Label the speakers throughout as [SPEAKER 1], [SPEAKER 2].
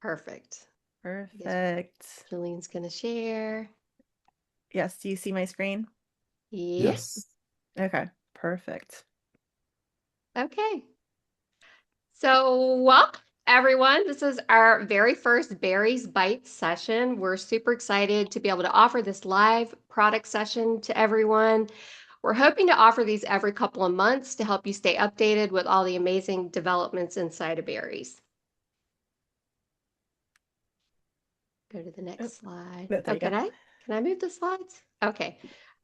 [SPEAKER 1] Perfect. I guess
[SPEAKER 2] Perfect.
[SPEAKER 1] Julian's going to share.
[SPEAKER 2] Yes, do you see my screen?
[SPEAKER 1] Yep.
[SPEAKER 3] Yes.
[SPEAKER 2] Okay, perfect.
[SPEAKER 1] Okay. So, welcome everyone. This is our very first Berries Bites session. We're super excited to be able to offer this live product session to everyone. We're hoping to offer these every couple of months to help you stay updated with all the amazing developments inside of berries. Go to the
[SPEAKER 2] Oh,
[SPEAKER 1] next slide.
[SPEAKER 2] there
[SPEAKER 1] Oh,
[SPEAKER 2] you go.
[SPEAKER 1] can I move the slides? Okay.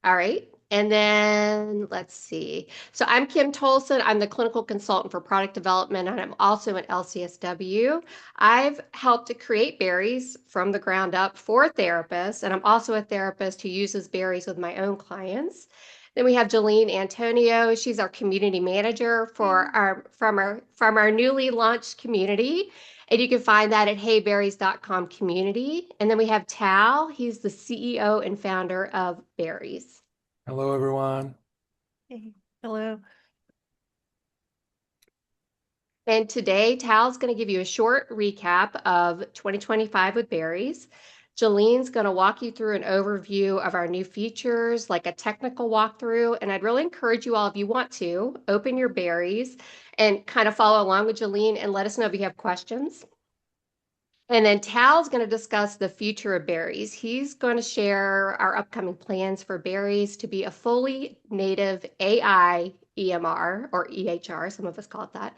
[SPEAKER 1] All right. And then let's see. So I'm Kim Tolson. I'm the clinical consultant for product development, and I'm also an LCSW. I've helped to create berries from the ground up for therapists, and I'm also a therapist who uses berries with my own clients. Then we have Jolene Antonio. She's our community manager for our newly launched community. And you can find that at heyberries.com community. And then we have Tal. He's the CEO and founder of Berries.
[SPEAKER 3] Hello, everyone.
[SPEAKER 2] Hey, hello.
[SPEAKER 1] And today, Tal's going to give you a short recap of 2025 with Berries. Jolene's going to walk you through an overview of our new features, like a technical walkthrough. And I'd really encourage you all, if you want to, open your Berries and kind of follow along with Jolene and let us know if you have questions. And then Tal's going to discuss the future of berries. He's going to share our upcoming plans for berries to be a fully native AI EMR or EHR. Some of us call it that.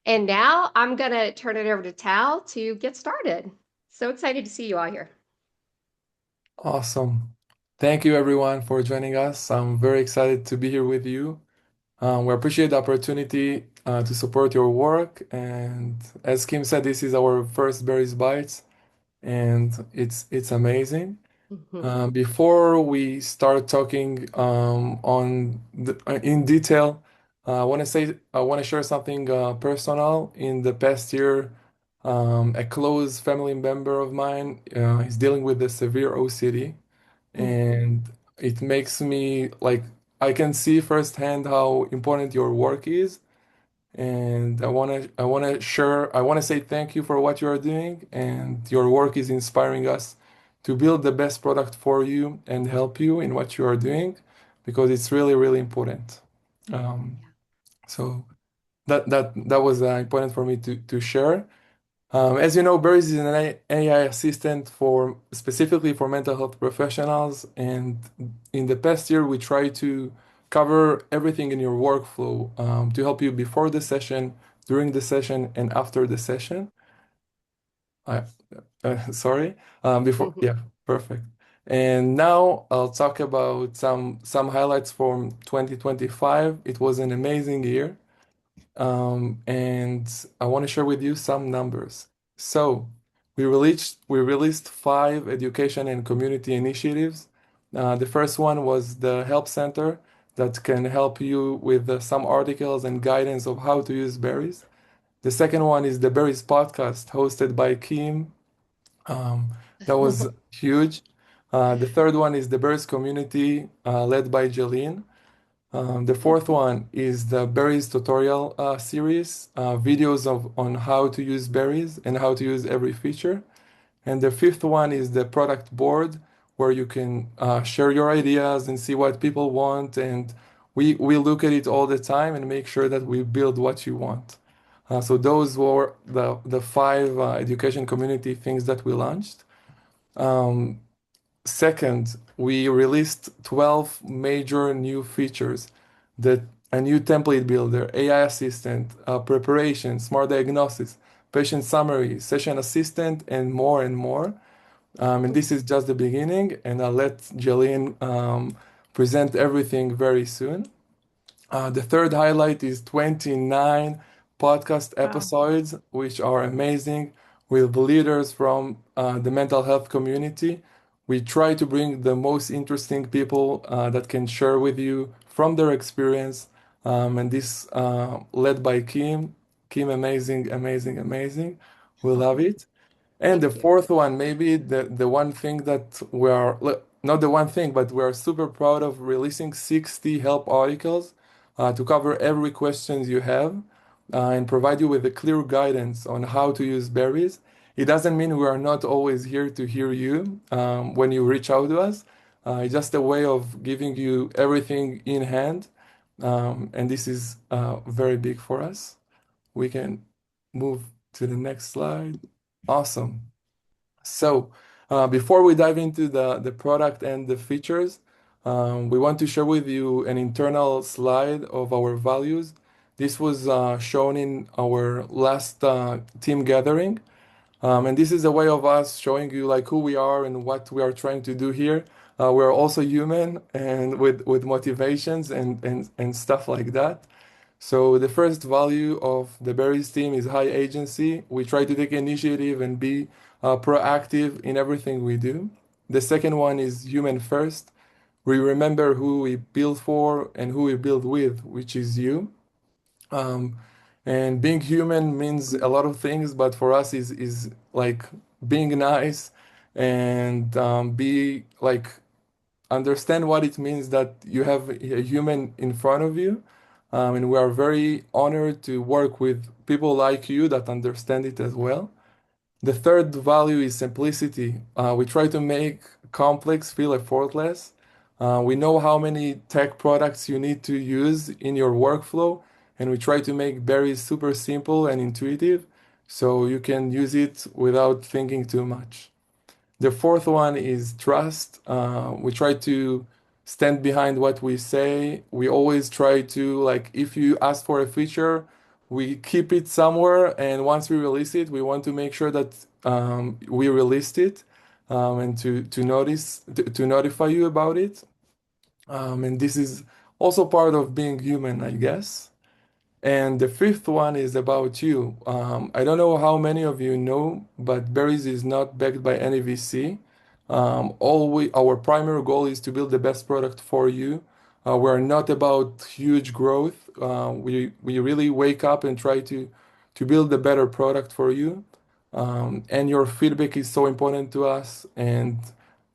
[SPEAKER 1] And now I'm going to turn it over to Tal to get started. So excited to see you all here.
[SPEAKER 3] Awesome. Thank you, everyone, for joining us. I'm very excited to be here with you. We appreciate the opportunity to support your work. And as Kim said, this is our first Berries Bites, and it's amazing. Before we start talking in detail, I want to share something personal. In the past year, a close family member of mine is dealing with a severe OCD, and it makes me like I can see firsthand how important your work is, and I want to say thank you for what you are doing, and your work is inspiring us to build the best product for you and help you in what you are doing because it's really, really important. Um, so that was important for me to share. As you know, Berries is an AI assistant for specifically for mental health professionals, and in the past year, we try to cover everything in your workflow to help you before the session, during the session, and after the session. I, sorry, before,
[SPEAKER 1] Mhm.
[SPEAKER 3] yeah, perfect. And now I'll talk about some highlights from 2025. It was an amazing year. And I want to share with you some numbers. So we released five education and community initiatives. The first one was the Help Center that can help you with some articles and guidance of how to use berries. The second one is the Berries podcast hosted by Kim. Um, that was huge. The third one is the Berries community led by Jeline. The fourth one is the berries tutorial series, videos on how to use berries and how to use every feature. And the fifth one is the product board, where you can share your ideas and see what people want. And we look at it all the time and make sure that we build what you want. So those were the five education community things that we launched. Um, Second, we released 12 major new features that a new template builder, AI assistant, preparation, smart diagnosis, patient summary, session assistant, and more and more. And this is just the beginning, and I'll let Jillian present everything very soon. The third highlight is 29 podcast
[SPEAKER 2] Wow.
[SPEAKER 3] episodes, which are amazing with leaders from the mental health community. We try to bring the most interesting people that can share with you from their experience. And this led by Kim. Kim, amazing, amazing, amazing. We love it. And the
[SPEAKER 1] Thank you.
[SPEAKER 3] fourth one, maybe the one thing that we are, not the one thing, but we are super proud of releasing 60 help articles to cover every questions you have and provide you with a clear guidance on how to use berries. It doesn't mean we are not always here to hear you when you reach out to us. It's just a way of giving you everything in hand. And this is very big for us. We can move to the next slide. Awesome. So, before we dive into the product and the features, we want to share with you an internal slide of our values. This was shown in our last team gathering. And this is a way of us showing you like who we are and what we are trying to do here. We're also human and with motivations and stuff like that. So the first value of the Berries team is high agency. We try to take initiative and be proactive in everything we do. The second one is human first. We remember who we build for and who we build with, which is you. Um, and being human means a lot of things, but for us is like being nice and be like understand what it means that you have a human in front of you. And we are very honored to work with people like you that understand it as well. The third value is simplicity. We try to make complex feel effortless. We know how many tech products you need to use in your workflow, and we try to make berries super simple and intuitive so you can use it without thinking too much. The fourth one is trust. We try to stand behind what we say. We always try to, like, if you ask for a feature, we keep it somewhere, and once we release it, we want to make sure that we released it and to notify you about it. And this is also part of being human, I guess. And the fifth one is about you. I don't know how many of you know, but Berries is not backed by any VC. Our primary goal is to build the best product for you. We're not about huge growth. We really wake up and try to build a better product for you. And your feedback is so important to us, and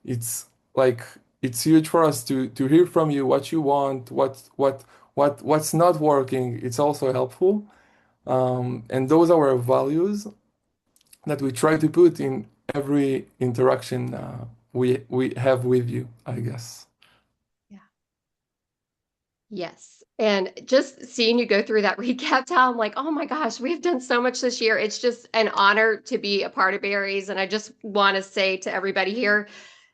[SPEAKER 3] it's like it's huge for us to hear from you what you want, what's not working. It's also helpful. And those are our values that we try to put in every interaction we have with you, I guess.
[SPEAKER 1] Yeah. Yes. And just seeing you go through that recap, Tal, I'm like, oh my gosh, we've done so much this year. It's just an honor to be a part of Berries. And I just want to say to everybody here,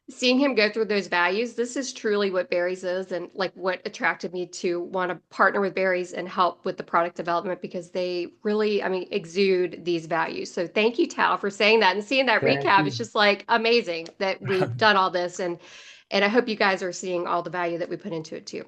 [SPEAKER 1] seeing him go through those values, this is truly what Berries is and like what attracted me to want to partner with Berries and help with the product development because they really, I mean, exude these values. So thank you, Tal, for saying that and seeing that
[SPEAKER 3] Thank
[SPEAKER 1] recap. It's
[SPEAKER 3] you.
[SPEAKER 1] just like amazing that we've done all this and I hope you guys are seeing all the value that we put into it too.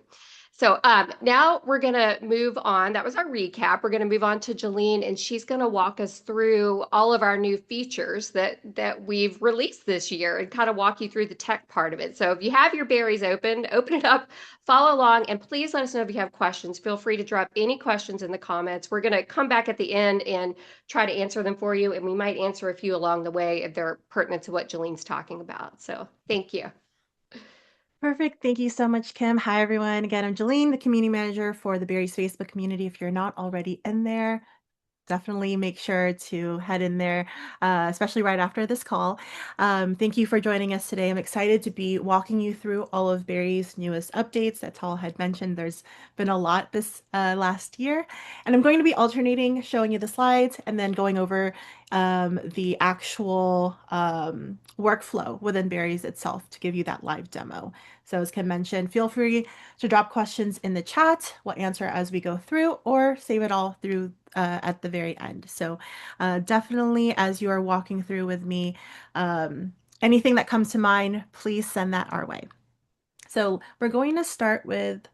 [SPEAKER 1] So now we're going to move on. That was our recap. We're going to move on to Jolene, and she's going to walk us through all of our new features that we've released this year and kind of walk you through the tech part of it. So if you have your berries open, open it up, follow along, and please let us know if you have questions. Feel free to drop any questions in the comments. We're going to come back at the end and try to answer them for you, and we might answer a few along the way if they're pertinent to what Jolene's talking about. So thank you.
[SPEAKER 2] Perfect. Thank you so much, Kim. Hi, everyone. Again, I'm Jolene, the community manager for the Berries Facebook community. If you're not already in there, definitely make sure to head in there, especially right after this call. Thank you for joining us today. I'm excited to be walking you through all of Barry's newest updates. That Tal had mentioned there's been a lot this last year. And I'm going to be alternating showing you the slides and then going over the actual workflow within Barry's itself to give you that live demo. So as Kim mentioned, feel free to drop questions in the chat. We'll answer as we go through or save it all through at the very end. So definitely as you are walking through with me, anything that comes to mind, please send that our way. So we're going to start with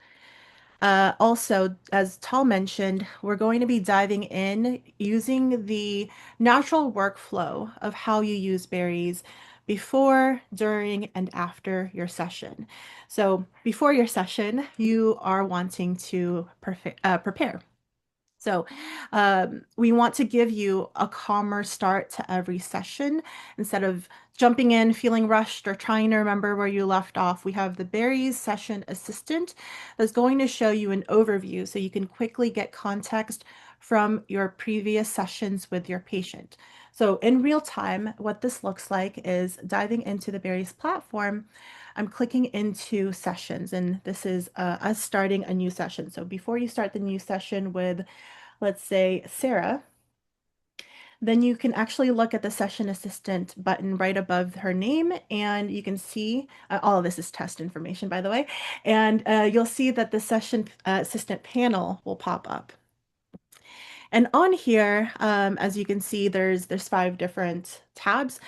[SPEAKER 2] also, as Tal mentioned, we're going to be diving in using the natural workflow of how you use berries before, during, and after your session. So before your session, you are wanting to prepare. So we want to give you a calmer start to every session instead of jumping in, feeling rushed, or trying to remember where you left off. We have the Berries Session Assistant that's going to show you an overview so you can quickly get context from your previous sessions with your patient. So in real time, what this looks like is diving into the Berries platform. I'm clicking into sessions, and this is us starting a new session. So before you start the new session with, let's say, Sarah, then you can actually look at the session assistant button right above her name, and you can see all of this is test information, by the way, and you'll see that the session assistant panel will pop up. And on here, as you can see, there's 5 different tabs.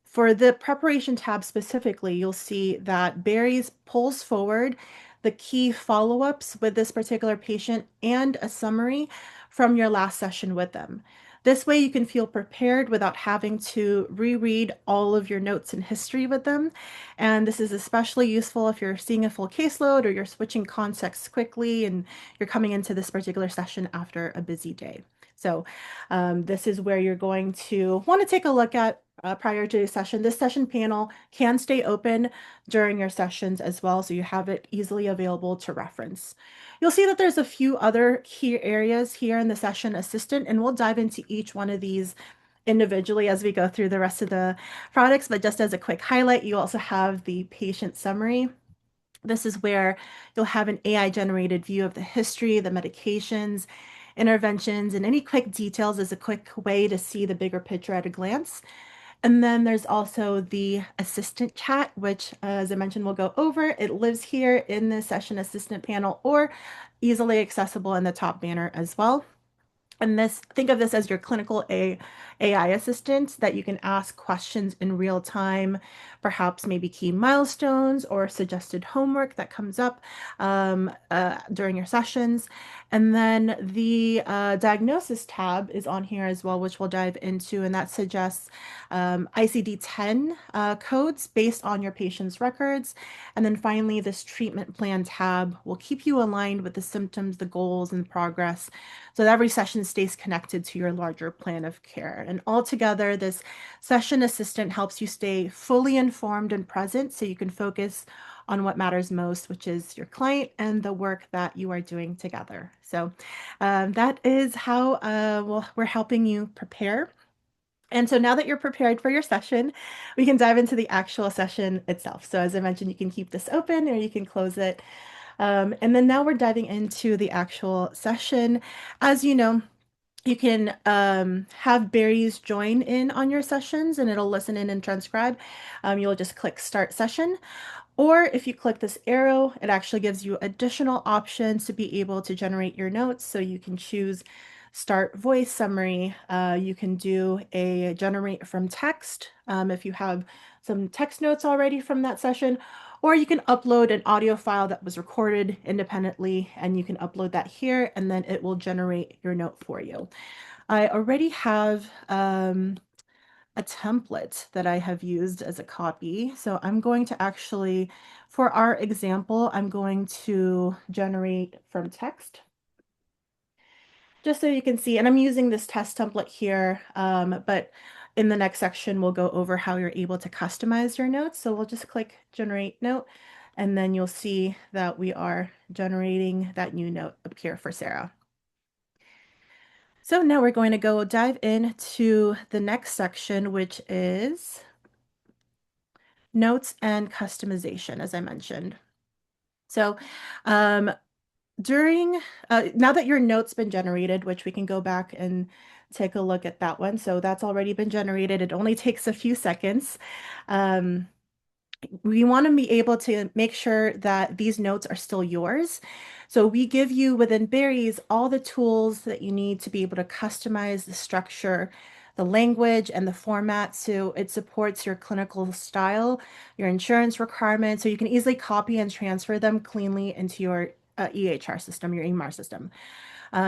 [SPEAKER 2] For the preparation tab specifically, you'll see that Barry's pulls forward the key follow-ups with this particular patient and a summary from your last session with them. This way you can feel prepared without having to reread all of your notes and history with them. And this is especially useful if you're seeing a full caseload or you're switching contexts quickly and you're coming into this particular session after a busy day. So this is where you're going to want to take a look at prior to your session. This session panel can stay open during your sessions as well, so you have it easily available to reference. You'll see that there's a few other key areas here in the session assistant, and we'll dive into each one of these individually as we go through the rest of the products. But just as a quick highlight, you also have the patient summary. This is where you'll have an AI generated view of the history, the medications, interventions, and any quick details as a quick way to see the bigger picture at a glance. And then there's also the assistant chat, which, as I mentioned, we'll go over. It lives here in the session assistant panel or easily accessible in the top banner as well. And this, think of this as your clinical AI assistant that you can ask questions in real time, perhaps maybe key milestones or suggested homework that comes up during your sessions. And then the diagnosis tab is on here as well, which we'll dive into, and that suggests ICD-10 codes based on your patient's records. And then finally, this treatment plan tab will keep you aligned with the symptoms, the goals, and progress, so that every session stays connected to your larger plan of care. And altogether, this session assistant helps you stay fully informed and present so you can focus on what matters most, which is your client and the work that you are doing together. So that is how we're helping you prepare. And so now that you're prepared for your session, we can dive into the actual session itself. So as I mentioned, you can keep this open or you can close it. And then now we're diving into the actual session. As you know, you can have Barry's join in on your sessions and it'll listen in and transcribe. You'll just click start session. Or if you click this arrow, it actually gives you additional options to be able to generate your notes. So you can choose start voice summary. You can do a generate from text if you have some text notes already from that session, or you can upload an audio file that was recorded independently and you can upload that here and then it will generate your note for you. I already have a template that I have used as a copy. So I'm going to actually, for our example, I'm going to generate from text just so you can see, and I'm using this test template here, but in the next section, we'll go over how you're able to customize your notes. So we'll just click generate note, and then you'll see that we are generating that new note up here for Sarah. So now we're going to go dive into the next section, which is notes and customization, as I mentioned. So during now that your note's been generated, which we can go back and take a look at that one. So that's already been generated. It only takes a few seconds. We want to be able to make sure that these notes are still yours. So we give you within Berries all the tools that you need to be able to customize the structure, the language, and the format so it supports your clinical style, your insurance requirements, so you can easily copy and transfer them cleanly into your EHR system, your EMR system.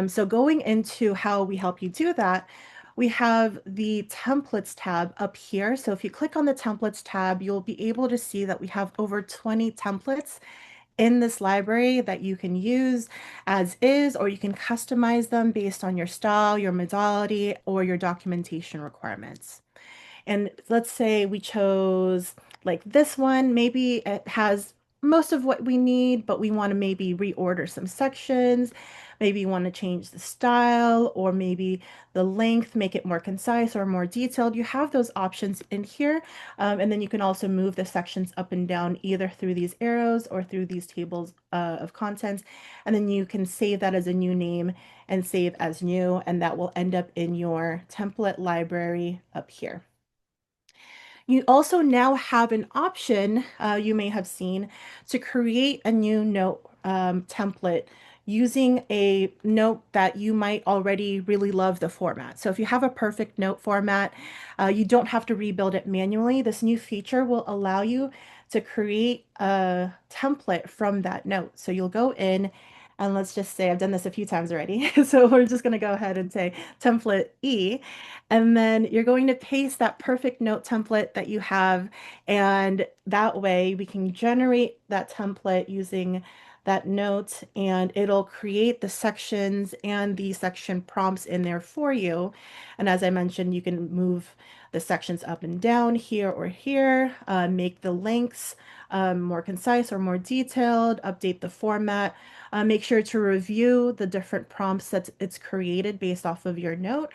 [SPEAKER 2] So going into how we help you do that, we have the templates tab up here. So if you click on the templates tab, you'll be able to see that we have over 20 templates in this library that you can use as is, or you can customize them based on your style, your modality, or your documentation requirements. And let's say we chose like this one, maybe it has most of what we need, but we want to maybe reorder some sections. Maybe you want to change the style or maybe the length, make it more concise or more detailed. You have those options in here. And then you can also move the sections up and down either through these arrows or through these tables of contents. And then you can save that as a new name and save as new, and that will end up in your template library up here. You also now have an option, you may have seen, to create a new note template using a note that you might already really love the format. So if you have a perfect note format, you don't have to rebuild it manually. This new feature will allow you to create a template from that note. So you'll go in and let's just say I've done this a few times already. So we're just going to go ahead and say template E. And then you're going to paste that perfect note template that you have. And that way we can generate that template using that note and it'll create the sections and the section prompts in there for you. And as I mentioned, you can move the sections up and down here or here, make the links more concise or more detailed, update the format, make sure to review the different prompts that it's created based off of your note.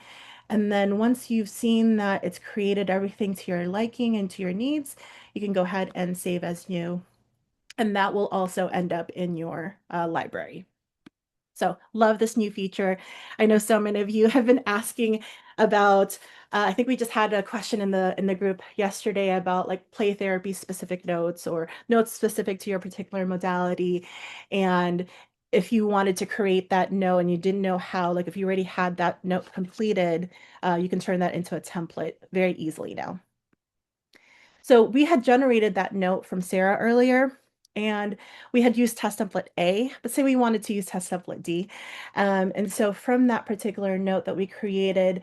[SPEAKER 2] And then once you've seen that it's created everything to your liking and to your needs, you can go ahead and save as new. And that will also end up in your library. So love this new feature. I know so many of you have been asking about, I think we just had a question in the group yesterday about like play therapy specific notes or notes specific to your particular modality. And if you wanted to create that note and you didn't know how, like if you already had that note completed, you can turn that into a template very easily now. So we had generated that note from Sarah earlier, and we had used test template A, but say we wanted to use test template D. And so from that particular note that we created,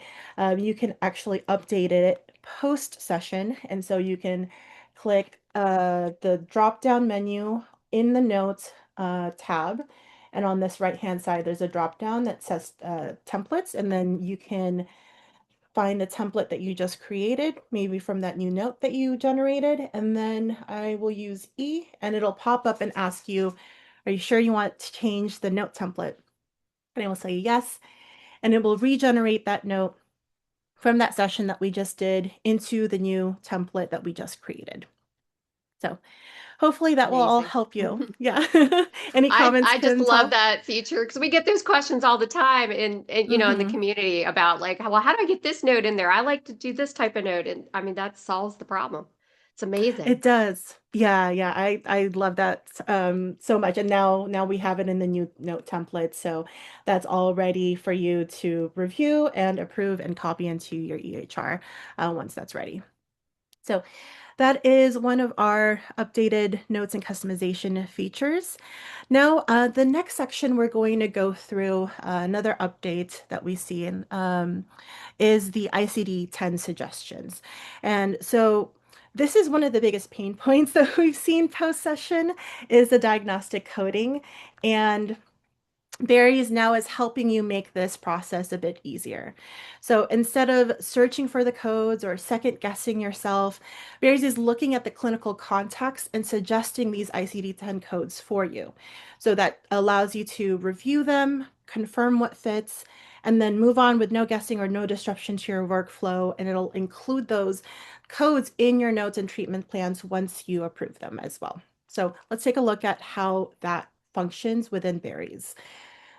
[SPEAKER 2] you can actually update it post session. And so you can click the drop down menu in the notes tab. And on this right hand side, there's a drop down that says templates, and then you can find the template that you just created, maybe from that new note that you generated, and then I will use E and it'll pop up and ask you, are you sure you want to change the note template? And I will say yes, and it will regenerate that note from that session that we just did into the new template that we just created. So hopefully that will all
[SPEAKER 1] Amazing.
[SPEAKER 2] help you. Yeah. Any comments,
[SPEAKER 1] I just
[SPEAKER 2] Kim,
[SPEAKER 1] love
[SPEAKER 2] Tal?
[SPEAKER 1] that feature because we get those questions all the time in you know in the
[SPEAKER 2] Mm-hmm.
[SPEAKER 1] community about like, well, how do I get this note in there? I like to do this type of note, and I mean that solves the problem. It's amazing.
[SPEAKER 2] It does. Yeah, yeah. I love that so much. And now we have it in the new note template. So that's all ready for you to review and approve and copy into your EHR once that's ready. So that is one of our updated notes and customization features. Now, the next section we're going to go through another update that we see in is the ICD-10 suggestions. And so this is one of the biggest pain points that we've seen post-session is the diagnostic coding. And Berries now is helping you make this process a bit easier. So instead of searching for the codes or second guessing yourself, Berries is looking at the clinical context and suggesting these ICD-10 codes for you. So that allows you to review them, confirm what fits, and then move on with no guessing or no disruption to your workflow. And it'll include those codes in your notes and treatment plans once you approve them as well. So let's take a look at how that functions within Berries.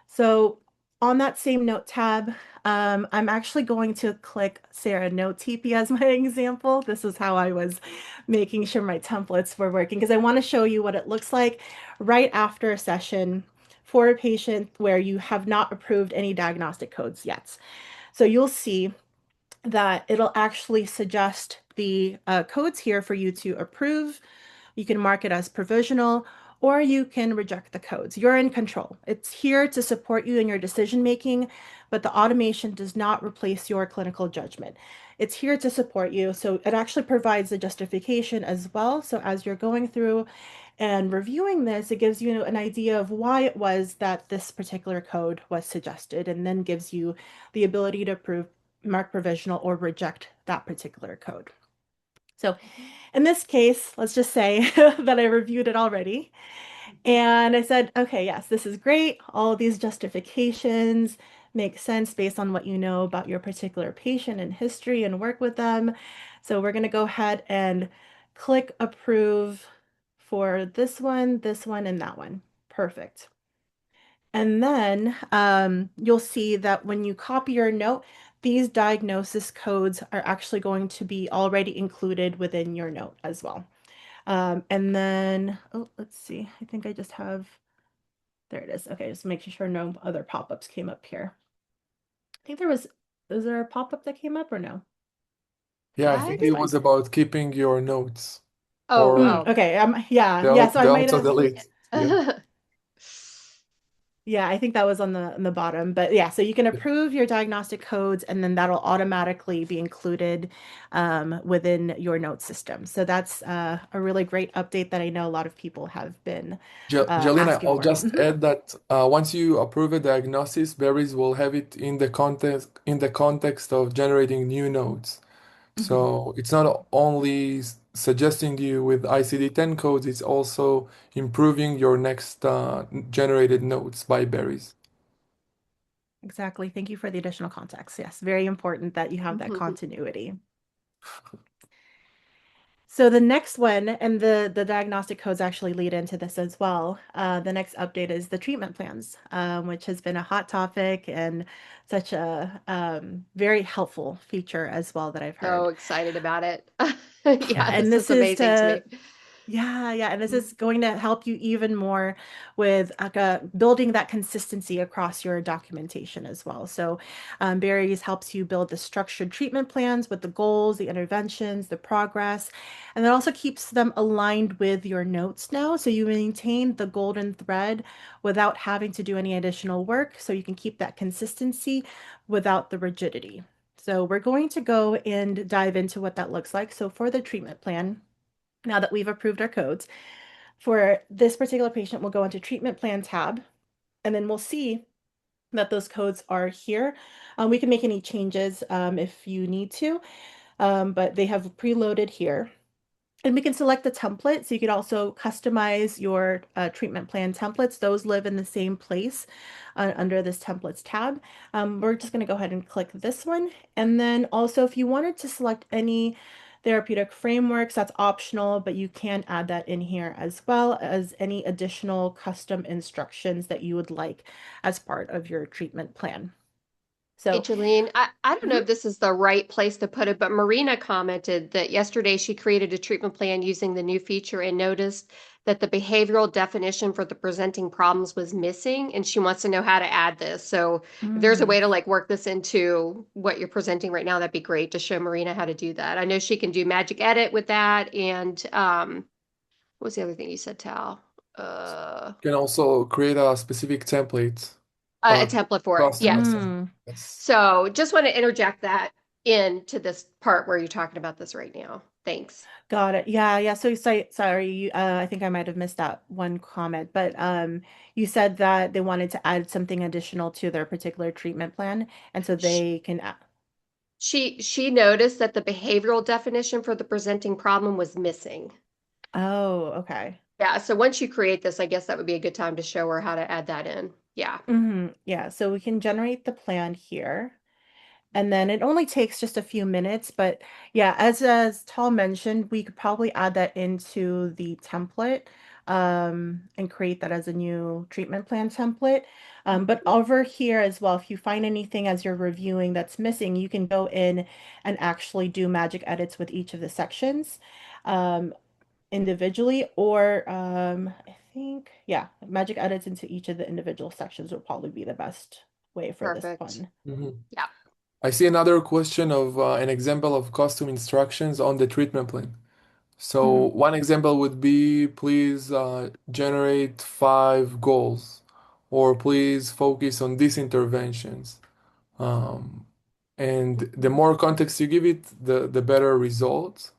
[SPEAKER 2] So on that same note tab, I'm actually going to click Sarah Note TP as my example. This is how I was making sure my templates were working because I want to show you what it looks like right after a session for a patient where you have not approved any diagnostic codes yet. So you'll see that it'll actually suggest the codes here for you to approve. You can mark it as provisional, or you can reject the codes. You're in control. It's here to support you in your decision making, but the automation does not replace your clinical judgment. It's here to support you. So it actually provides a justification as well. So as you're going through and reviewing this, it gives you an idea of why it was that this particular code was suggested, and then gives you the ability to approve, mark provisional, or reject that particular code. So in this case, let's just say that I reviewed it already. And I said, okay, yes, this is great. All of these justifications make sense based on what you know about your particular patient and history and work with them. So we're going to go ahead and click approve for this one, and that one. Perfect. And then you'll see that when you copy your note, these diagnosis codes are actually going to be already included within your note as well. And then, oh, let's see. I think I just have, there it is. Okay, just making sure no other pop-ups came up here. I think was there a pop-up that came up or no?
[SPEAKER 3] Yeah, I
[SPEAKER 1] I
[SPEAKER 3] think
[SPEAKER 2] Looks
[SPEAKER 3] it
[SPEAKER 1] didn't.
[SPEAKER 3] was
[SPEAKER 2] like.
[SPEAKER 3] about keeping your notes,
[SPEAKER 1] Oh,
[SPEAKER 3] or
[SPEAKER 1] oh.
[SPEAKER 2] Okay, yeah,
[SPEAKER 3] the
[SPEAKER 2] yeah. So I
[SPEAKER 3] the
[SPEAKER 2] might
[SPEAKER 3] auto
[SPEAKER 2] have.
[SPEAKER 3] delete. Yeah.
[SPEAKER 2] Yeah, I think that was on the bottom. But yeah, so you can approve your diagnostic codes and then that'll automatically be included within your note system. So that's a really great update that I know a lot of people have been
[SPEAKER 3] Jelena,
[SPEAKER 2] asking
[SPEAKER 3] I'll
[SPEAKER 2] for.
[SPEAKER 3] just add that once you approve a diagnosis, Berries will have it in the context of generating new nodes.
[SPEAKER 2] Mhm.
[SPEAKER 3] So it's not only suggesting you with ICD-10 codes, it's also improving your next generated nodes by Berries.
[SPEAKER 2] Exactly. Thank you for the additional context. Yes, very important that you have that
[SPEAKER 1] Mhm.
[SPEAKER 2] continuity. So the next one, and the diagnostic codes actually lead into this as well. The next update is the treatment plans, which has been a hot topic and such a very helpful feature as well that I've
[SPEAKER 1] So
[SPEAKER 2] heard.
[SPEAKER 1] excited about it.
[SPEAKER 2] Yeah,
[SPEAKER 1] Yeah,
[SPEAKER 2] and
[SPEAKER 1] this
[SPEAKER 2] this
[SPEAKER 1] is
[SPEAKER 2] is
[SPEAKER 1] amazing to me.
[SPEAKER 2] to yeah, and this is going to help you even more with like building that consistency across your documentation as well. So, Berries helps you build the structured treatment plans with the goals, the interventions, the progress, and it also keeps them aligned with your notes now. So you maintain the golden thread without having to do any additional work. So you can keep that consistency without the rigidity. So we're going to go and dive into what that looks like. So for the treatment plan, now that we've approved our codes, for this particular patient, we'll go into treatment plan tab, and then we'll see that those codes are here. We can make any changes if you need to, but they have preloaded here. And we can select the template. So you could also customize your treatment plan templates. Those live in the same place under this templates tab. We're just going to go ahead and click this one. And then also if you wanted to select any therapeutic frameworks, that's optional, but you can add that in here as well as any additional custom instructions that you would like as part of your treatment plan.
[SPEAKER 1] Hey,
[SPEAKER 2] So,
[SPEAKER 1] Jolene, I don't know
[SPEAKER 2] mhm.
[SPEAKER 1] if this is the right place to put it, but Marina commented that yesterday she created a treatment plan using the new feature and noticed that the behavioral definition for the presenting problems was missing, and she wants to know how to add this. So if there's a
[SPEAKER 2] Mm.
[SPEAKER 1] way to like work this into what you're presenting right now, that'd be great to show Marina how to do that. I know she can do magic edit with that, and what was the other thing you said, Tal? Uh,
[SPEAKER 3] You can also create a specific template,
[SPEAKER 1] a
[SPEAKER 3] uh,
[SPEAKER 1] template for it.
[SPEAKER 3] customized
[SPEAKER 1] Yes.
[SPEAKER 3] template.
[SPEAKER 2] Mm.
[SPEAKER 3] Yes.
[SPEAKER 1] So just want to interject that into this part where you're talking about this right now. Thanks.
[SPEAKER 2] Got it. Yeah, yeah. So sorry, I think I might have missed that one comment, but you said that they wanted to add something additional to their particular treatment plan, and so
[SPEAKER 1] Sh-
[SPEAKER 2] they can.
[SPEAKER 1] She noticed that the behavioral definition for the presenting problem was missing.
[SPEAKER 2] Oh, okay.
[SPEAKER 1] Yeah, so once you create this, I guess that would be a good time to show her how to add that in. Yeah.
[SPEAKER 2] Yeah, so we can generate the plan here. And then it only takes just a few minutes, but yeah, as Tal mentioned, we could probably add that into the template and create that as a new treatment plan template. But
[SPEAKER 1] Mhm.
[SPEAKER 2] over here as well, if you find anything as you're reviewing that's missing, you can go in and actually do magic edits with each of the sections um, individually, or I think, yeah, magic edits into each of the individual sections would probably be the best way for this
[SPEAKER 1] Perfect.
[SPEAKER 2] one.
[SPEAKER 3] Mhm.
[SPEAKER 1] Yeah.
[SPEAKER 3] I see another question of an example of custom instructions on the treatment plan. So
[SPEAKER 2] Mhm.
[SPEAKER 3] one example would be please generate 5 goals, or please focus on these interventions. Um, and the
[SPEAKER 1] Mhm.
[SPEAKER 3] more context you give it, the better results,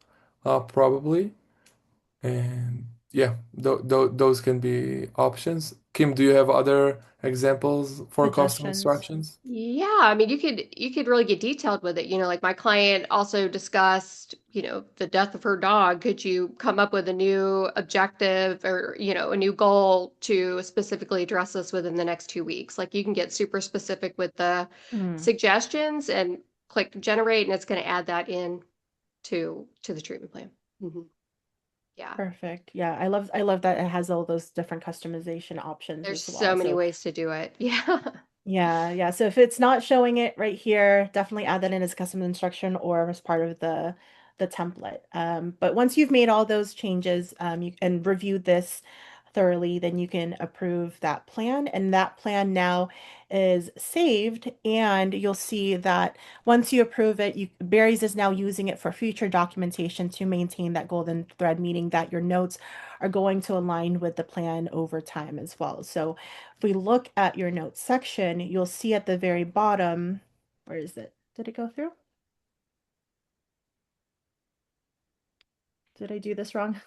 [SPEAKER 3] probably. And Yeah, those can be options. Kim, do you have other examples for custom
[SPEAKER 2] Suggestions.
[SPEAKER 3] instructions?
[SPEAKER 1] Yeah, I mean, you could really get detailed with it. Like my client also discussed, the death of her dog. Could you come up with a new objective or, a new goal to specifically address this within the next 2 weeks? Like you can get super specific with the
[SPEAKER 2] Mm,
[SPEAKER 1] suggestions and click generate, and it's going to add that in to the treatment plan. Hmm. Yeah.
[SPEAKER 2] perfect. Yeah, I love that it has all those different customization options
[SPEAKER 1] There's
[SPEAKER 2] as
[SPEAKER 1] so
[SPEAKER 2] well.
[SPEAKER 1] many
[SPEAKER 2] So
[SPEAKER 1] ways to do it. Yeah.
[SPEAKER 2] yeah, yeah. So if it's not showing it right here, definitely add that in as custom instruction or as part of the template. But once you've made all those changes, and reviewed this thoroughly, then you can approve that plan, and that plan now is saved. And you'll see that once you approve it, Barry's is now using it for future documentation to maintain that golden thread, meaning that your notes are going to align with the plan over time as well. So if we look at your notes section, you'll see at the very bottom, where is it? Did it go through? Did I do this wrong?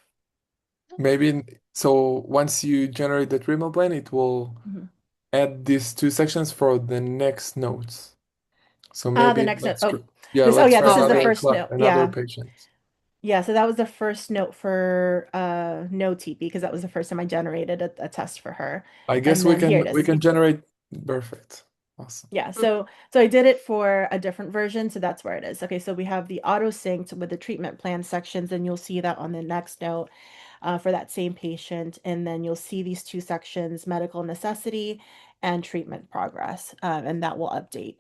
[SPEAKER 3] Maybe so once you generate the treatment plan, it will
[SPEAKER 2] Mhm.
[SPEAKER 3] add these two sections for the next notes. So
[SPEAKER 2] The
[SPEAKER 3] maybe
[SPEAKER 2] next note. Oh,
[SPEAKER 3] yeah,
[SPEAKER 2] this. Oh,
[SPEAKER 3] let's
[SPEAKER 2] yeah,
[SPEAKER 3] try
[SPEAKER 2] this is
[SPEAKER 1] Oh,
[SPEAKER 2] the
[SPEAKER 1] okay.
[SPEAKER 2] first note.
[SPEAKER 3] another
[SPEAKER 2] Yeah.
[SPEAKER 3] patient.
[SPEAKER 2] Yeah, so that was the first note for no TP because that was the first time I generated a test for her.
[SPEAKER 3] I guess
[SPEAKER 2] And
[SPEAKER 3] we
[SPEAKER 2] then here
[SPEAKER 3] can
[SPEAKER 2] it
[SPEAKER 3] we
[SPEAKER 2] is.
[SPEAKER 3] can generate perfect. Awesome.
[SPEAKER 2] Yeah,
[SPEAKER 1] Mhm.
[SPEAKER 2] so I did it for a different version, so that's where it is. Okay, so we have the auto synced with the treatment plan sections, and you'll see that on the next note for that same patient. And then you'll see these two sections, medical necessity and treatment progress, and that will update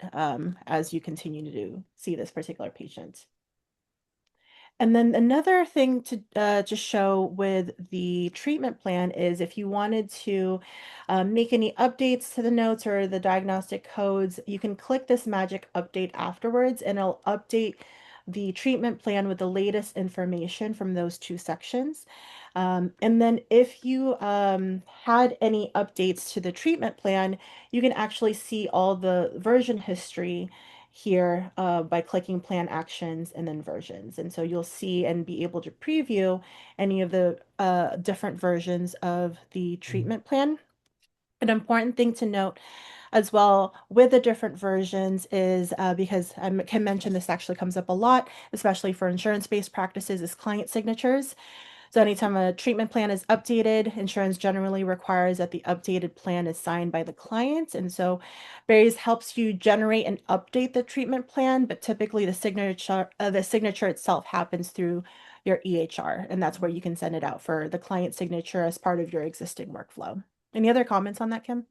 [SPEAKER 2] as you continue to see this particular patient. And then another thing to show with the treatment plan is if you wanted to make any updates to the notes or the diagnostic codes, you can click this magic update afterwards, and it'll update the treatment plan with the latest information from those two sections. And then if you had any updates to the treatment plan, you can actually see all the version history here by clicking plan actions and then versions. And so you'll see and be able to preview any of the different versions of the treatment plan. An important thing to note as well with the different versions is because I can mention this actually comes up a lot, especially for insurance-based practices, is client signatures. So anytime a treatment plan is updated, insurance generally requires that the updated plan is signed by the client. And so Berries helps you generate and update the treatment plan, but typically the signature itself happens through your EHR, and that's where you can send it out for the client signature as part of your existing workflow. Any other comments on that, Kim?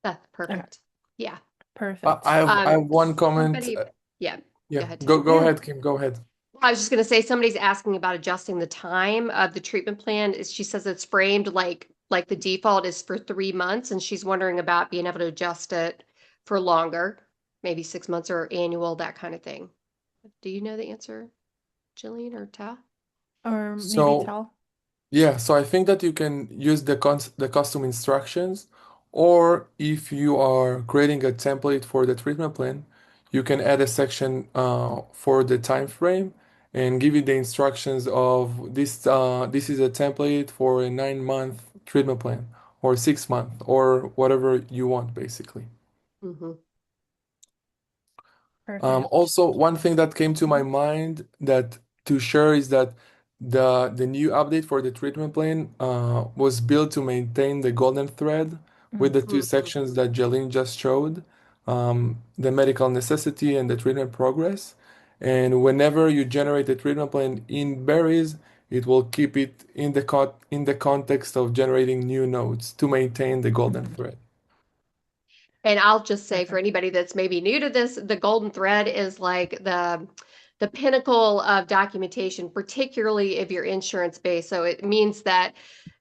[SPEAKER 1] That's
[SPEAKER 2] Okay,
[SPEAKER 1] perfect. Yeah.
[SPEAKER 2] perfect.
[SPEAKER 3] I have one comment.
[SPEAKER 1] Somebody, yeah, go
[SPEAKER 3] Yeah,
[SPEAKER 1] ahead, Tell.
[SPEAKER 3] go
[SPEAKER 2] Yeah.
[SPEAKER 3] ahead, Kim. Go ahead.
[SPEAKER 1] I was just going to say somebody's asking about adjusting the time of the treatment plan. She says it's framed like the default is for 3 months, and she's wondering about being able to adjust it for longer, maybe 6 months or annual, that kind of thing. Do you know the answer, Jillian or Ta?
[SPEAKER 2] Or maybe
[SPEAKER 3] So
[SPEAKER 2] tell.
[SPEAKER 3] yeah, so I think that you can use the custom instructions, or if you are creating a template for the treatment plan, you can add a section for the time frame and give you the instructions of this. This is a template for a 9 month treatment plan, or 6 month, or whatever you want, basically.
[SPEAKER 1] Hmm.
[SPEAKER 2] Perfect.
[SPEAKER 3] Also, one thing that came to my mind that to share is that the new update for the treatment plan was built to maintain the golden thread with
[SPEAKER 2] Mhm.
[SPEAKER 3] the two sections that Jeline just showed, the medical necessity and the treatment progress. And whenever you generate a treatment plan in Berries, it will keep it in in the context of generating new nodes to maintain the golden
[SPEAKER 2] Mhm.
[SPEAKER 3] thread.
[SPEAKER 1] And I'll just say for
[SPEAKER 2] Perfect.
[SPEAKER 1] anybody that's maybe new to this, the golden thread is like the pinnacle of documentation, particularly if you're insurance based. So it means that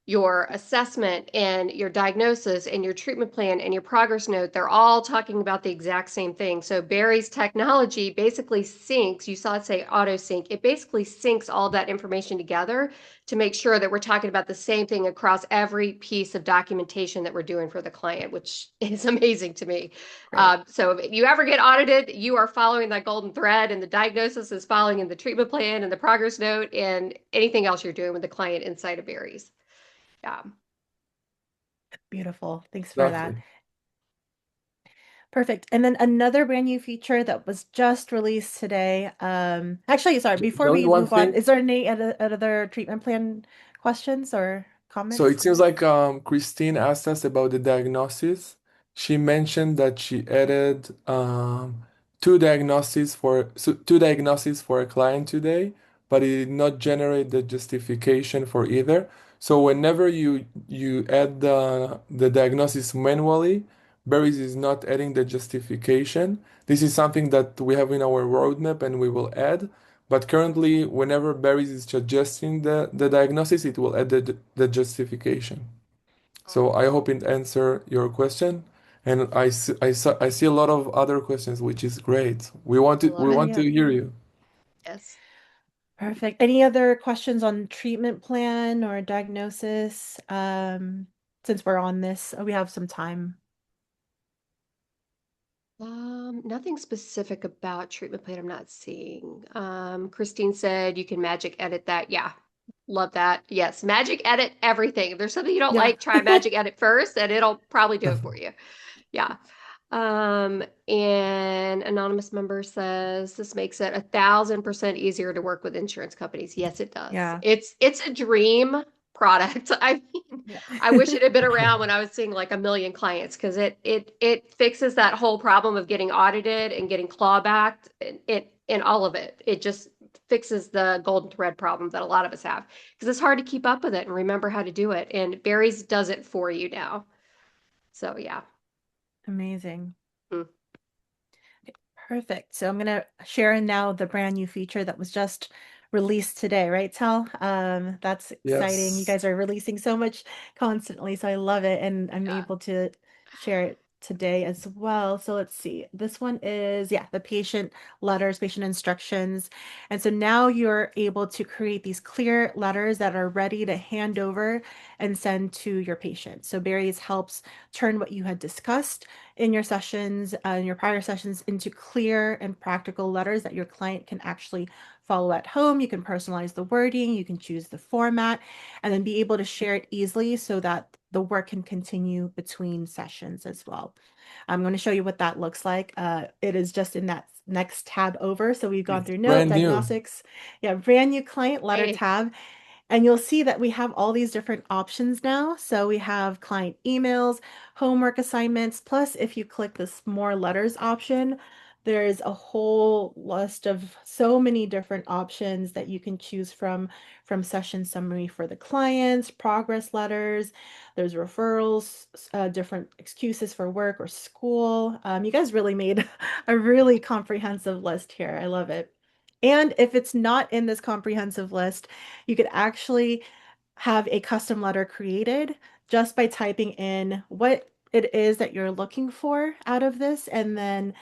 [SPEAKER 1] your assessment and your diagnosis and your treatment plan and your progress note, they're all talking about the exact same thing. So Barry's technology basically syncs, you saw it say auto sync, it basically syncs all that information together to make sure that we're talking about the same thing across every piece of documentation that we're doing for the client, which is amazing to me.
[SPEAKER 2] Great.
[SPEAKER 1] So if you ever get audited, you are following that golden thread, and the diagnosis is following in the treatment plan and the progress note and anything else you're doing with the client inside of Barry's. Yeah.
[SPEAKER 2] Beautiful. Thanks for that.
[SPEAKER 3] Exactly.
[SPEAKER 2] Perfect. And then another brand new feature that was just released today. Actually, sorry, before
[SPEAKER 3] The only
[SPEAKER 2] we
[SPEAKER 3] one
[SPEAKER 2] move on,
[SPEAKER 3] thing.
[SPEAKER 2] is there any other treatment plan questions or
[SPEAKER 3] So it
[SPEAKER 2] comments?
[SPEAKER 3] seems like Christine asked us about the diagnosis. She mentioned that she added two diagnoses for a client today, but it did not generate the justification for either. So whenever you add the diagnosis manually, Berries is not adding the justification. This is something that we have in our roadmap and we will add. But currently, whenever Barry's is suggesting the diagnosis, it will add the justification. So I hope it answer your question. And I see a lot of other questions, which is great.
[SPEAKER 1] I
[SPEAKER 3] We
[SPEAKER 1] love it.
[SPEAKER 3] want to
[SPEAKER 2] Yeah.
[SPEAKER 3] hear you.
[SPEAKER 1] Yes.
[SPEAKER 2] Perfect. Any other questions on treatment plan or diagnosis? Since we're on this, we have some time.
[SPEAKER 1] Nothing specific about treatment plan I'm not seeing. Christine said you can magic edit that. Yeah, love that. Yes, magic edit everything. If there's something you don't
[SPEAKER 2] Yeah.
[SPEAKER 1] like, try magic edit first, and it'll probably do it for you. Yeah. And anonymous member says this makes it 1,000% easier to work with insurance companies. Yes, it does.
[SPEAKER 2] Yeah.
[SPEAKER 1] It's a dream product. I mean,
[SPEAKER 2] Yeah.
[SPEAKER 1] I wish it had been around when I was seeing like a million clients because it fixes that whole problem of getting audited and getting clawbacked and all of it. It just fixes the golden thread problem that a lot of us have because it's hard to keep up with it and remember how to do it. And Barry's does it for you now. So yeah.
[SPEAKER 2] Amazing.
[SPEAKER 1] Mm.
[SPEAKER 2] Perfect. So I'm gonna share now the brand new feature that was just released today, right, Tal? That's exciting. You
[SPEAKER 3] Yes.
[SPEAKER 2] guys are releasing so much constantly, so I love it, and I'm
[SPEAKER 1] Yeah.
[SPEAKER 2] able to share it today as well. So let's see. This one is, yeah, the patient letters, patient instructions. And so now you're able to create these clear letters that are ready to hand over and send to your patient. So Barry's helps turn what you had discussed in your sessions, in your prior sessions, into clear and practical letters that your client can actually follow at home. You can personalize the wording, you can choose the format, and then be able to share it easily so that the work can continue between sessions as well. I'm going to show you what that looks like. It is just in that next tab over. So we've gone
[SPEAKER 3] It's
[SPEAKER 2] through note,
[SPEAKER 3] brand new.
[SPEAKER 2] diagnostics, yeah, brand new client letter
[SPEAKER 1] Hey,
[SPEAKER 2] tab. And you'll see that we have all these different options now. So we have client emails, homework assignments, plus if you click this more letters option, there's a whole list of so many different options that you can choose from session summary for the clients, progress letters, there's referrals, different excuses for work or school. You guys really made a really comprehensive list here. I love it. And if it's not in this comprehensive list, you could actually have a custom letter created just by typing in what it is that you're looking for out of this. And then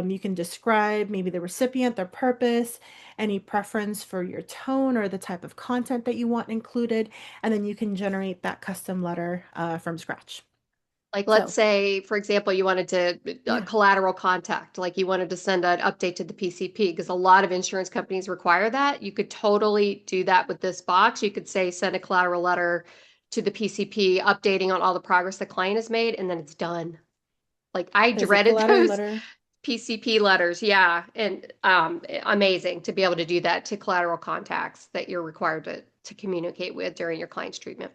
[SPEAKER 2] you can describe maybe the recipient, their purpose, any preference for your tone or the type of content that you want included. And then you can generate that custom letter from scratch.
[SPEAKER 1] like let's
[SPEAKER 2] So,
[SPEAKER 1] say, for example, you wanted to
[SPEAKER 2] yeah.
[SPEAKER 1] collateral contact, like you wanted to send an update to the PCP because a lot of insurance companies require that. You could totally do that with this box. You could say send a collateral letter to the PCP updating on all the progress the client has made, and then it's done. Like I
[SPEAKER 2] There's a
[SPEAKER 1] dreaded
[SPEAKER 2] collateral
[SPEAKER 1] those
[SPEAKER 2] letter.
[SPEAKER 1] PCP letters, yeah, and amazing to be able to do that to collateral contacts that you're required to communicate with during your client's treatment.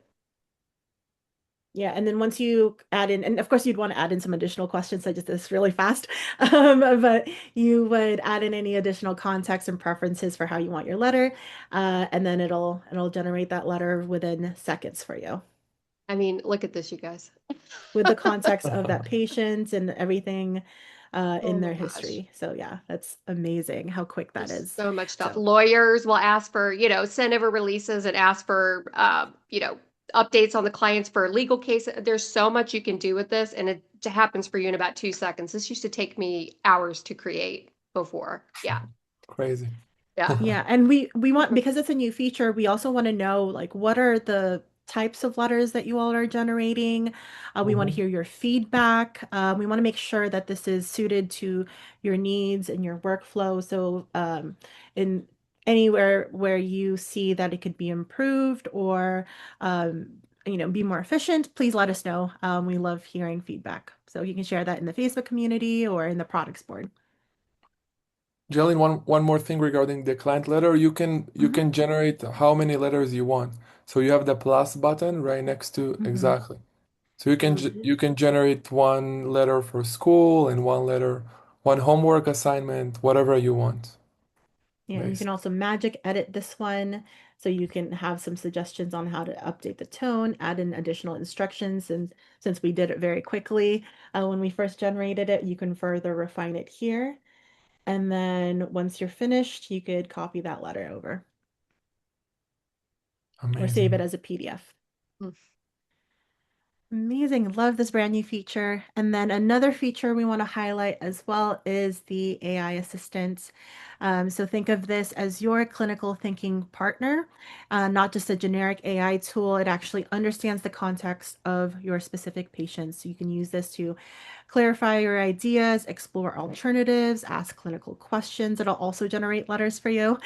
[SPEAKER 2] Yeah, and then once you add in, and of course you'd want to add in some additional questions. I just did this really fast, but you would add in any additional context and preferences for how you want your letter, and then it'll generate that letter within seconds for you
[SPEAKER 1] I mean, look at this, you guys.
[SPEAKER 2] with the context of that patient and everything
[SPEAKER 1] Oh
[SPEAKER 2] in
[SPEAKER 1] my
[SPEAKER 2] their
[SPEAKER 1] gosh.
[SPEAKER 2] history. So yeah, that's amazing how quick that
[SPEAKER 1] There's
[SPEAKER 2] is.
[SPEAKER 1] so much stuff.
[SPEAKER 2] So
[SPEAKER 1] Lawyers will ask for, send over releases and ask for, updates on the clients for a legal case. There's so much you can do with this, and it happens for you in about 2 seconds. This used to take me hours to create before. Yeah.
[SPEAKER 3] Crazy.
[SPEAKER 1] Yeah.
[SPEAKER 2] Yeah, and we want, because it's a new feature, we also want to know like what are the types of letters that you all are generating. We want to
[SPEAKER 3] Mhm.
[SPEAKER 2] hear your feedback. We want to make sure that this is suited to your needs and your workflow. So, in anywhere where you see that it could be improved or be more efficient, please let us know. We love hearing feedback. So you can share that in the Facebook community or in the products board.
[SPEAKER 3] Jillian, one more thing regarding the client letter. You
[SPEAKER 2] Hmm.
[SPEAKER 3] can generate how many letters you want. So you have the plus button right next to
[SPEAKER 2] Hmm.
[SPEAKER 3] exactly. So you can
[SPEAKER 2] Hmm.
[SPEAKER 3] you can generate one letter for school and one homework assignment, whatever you want,
[SPEAKER 2] Yeah, you can
[SPEAKER 3] basically.
[SPEAKER 2] also magic edit this one. So you can have some suggestions on how to update the tone, add in additional instructions. And since we did it very quickly when we first generated it, you can further refine it here. And then once you're finished, you could copy that letter over or save it
[SPEAKER 3] Amazing.
[SPEAKER 2] as a PDF.
[SPEAKER 1] Mm.
[SPEAKER 2] Amazing. Love this brand new feature. And then another feature we want to highlight as well is the AI assistant. So think of this as your clinical thinking partner, not just a generic AI tool. It actually understands the context of your specific patient. So you can use this to clarify your ideas, explore alternatives, ask clinical questions. It'll also generate letters for you.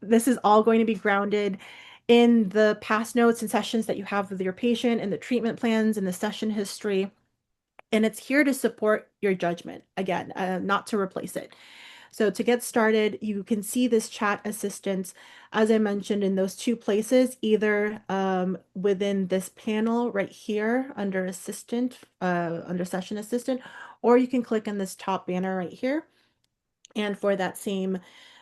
[SPEAKER 2] This is all going to be grounded in the past notes and sessions that you have with your patient and the treatment plans and the session history. And it's here to support your judgment, again, not to replace it. So to get started, you can see this chat assistant, as I mentioned, in those two places, either within this panel right here under assistant, under session assistant, or you can click on this top banner right here. And for that same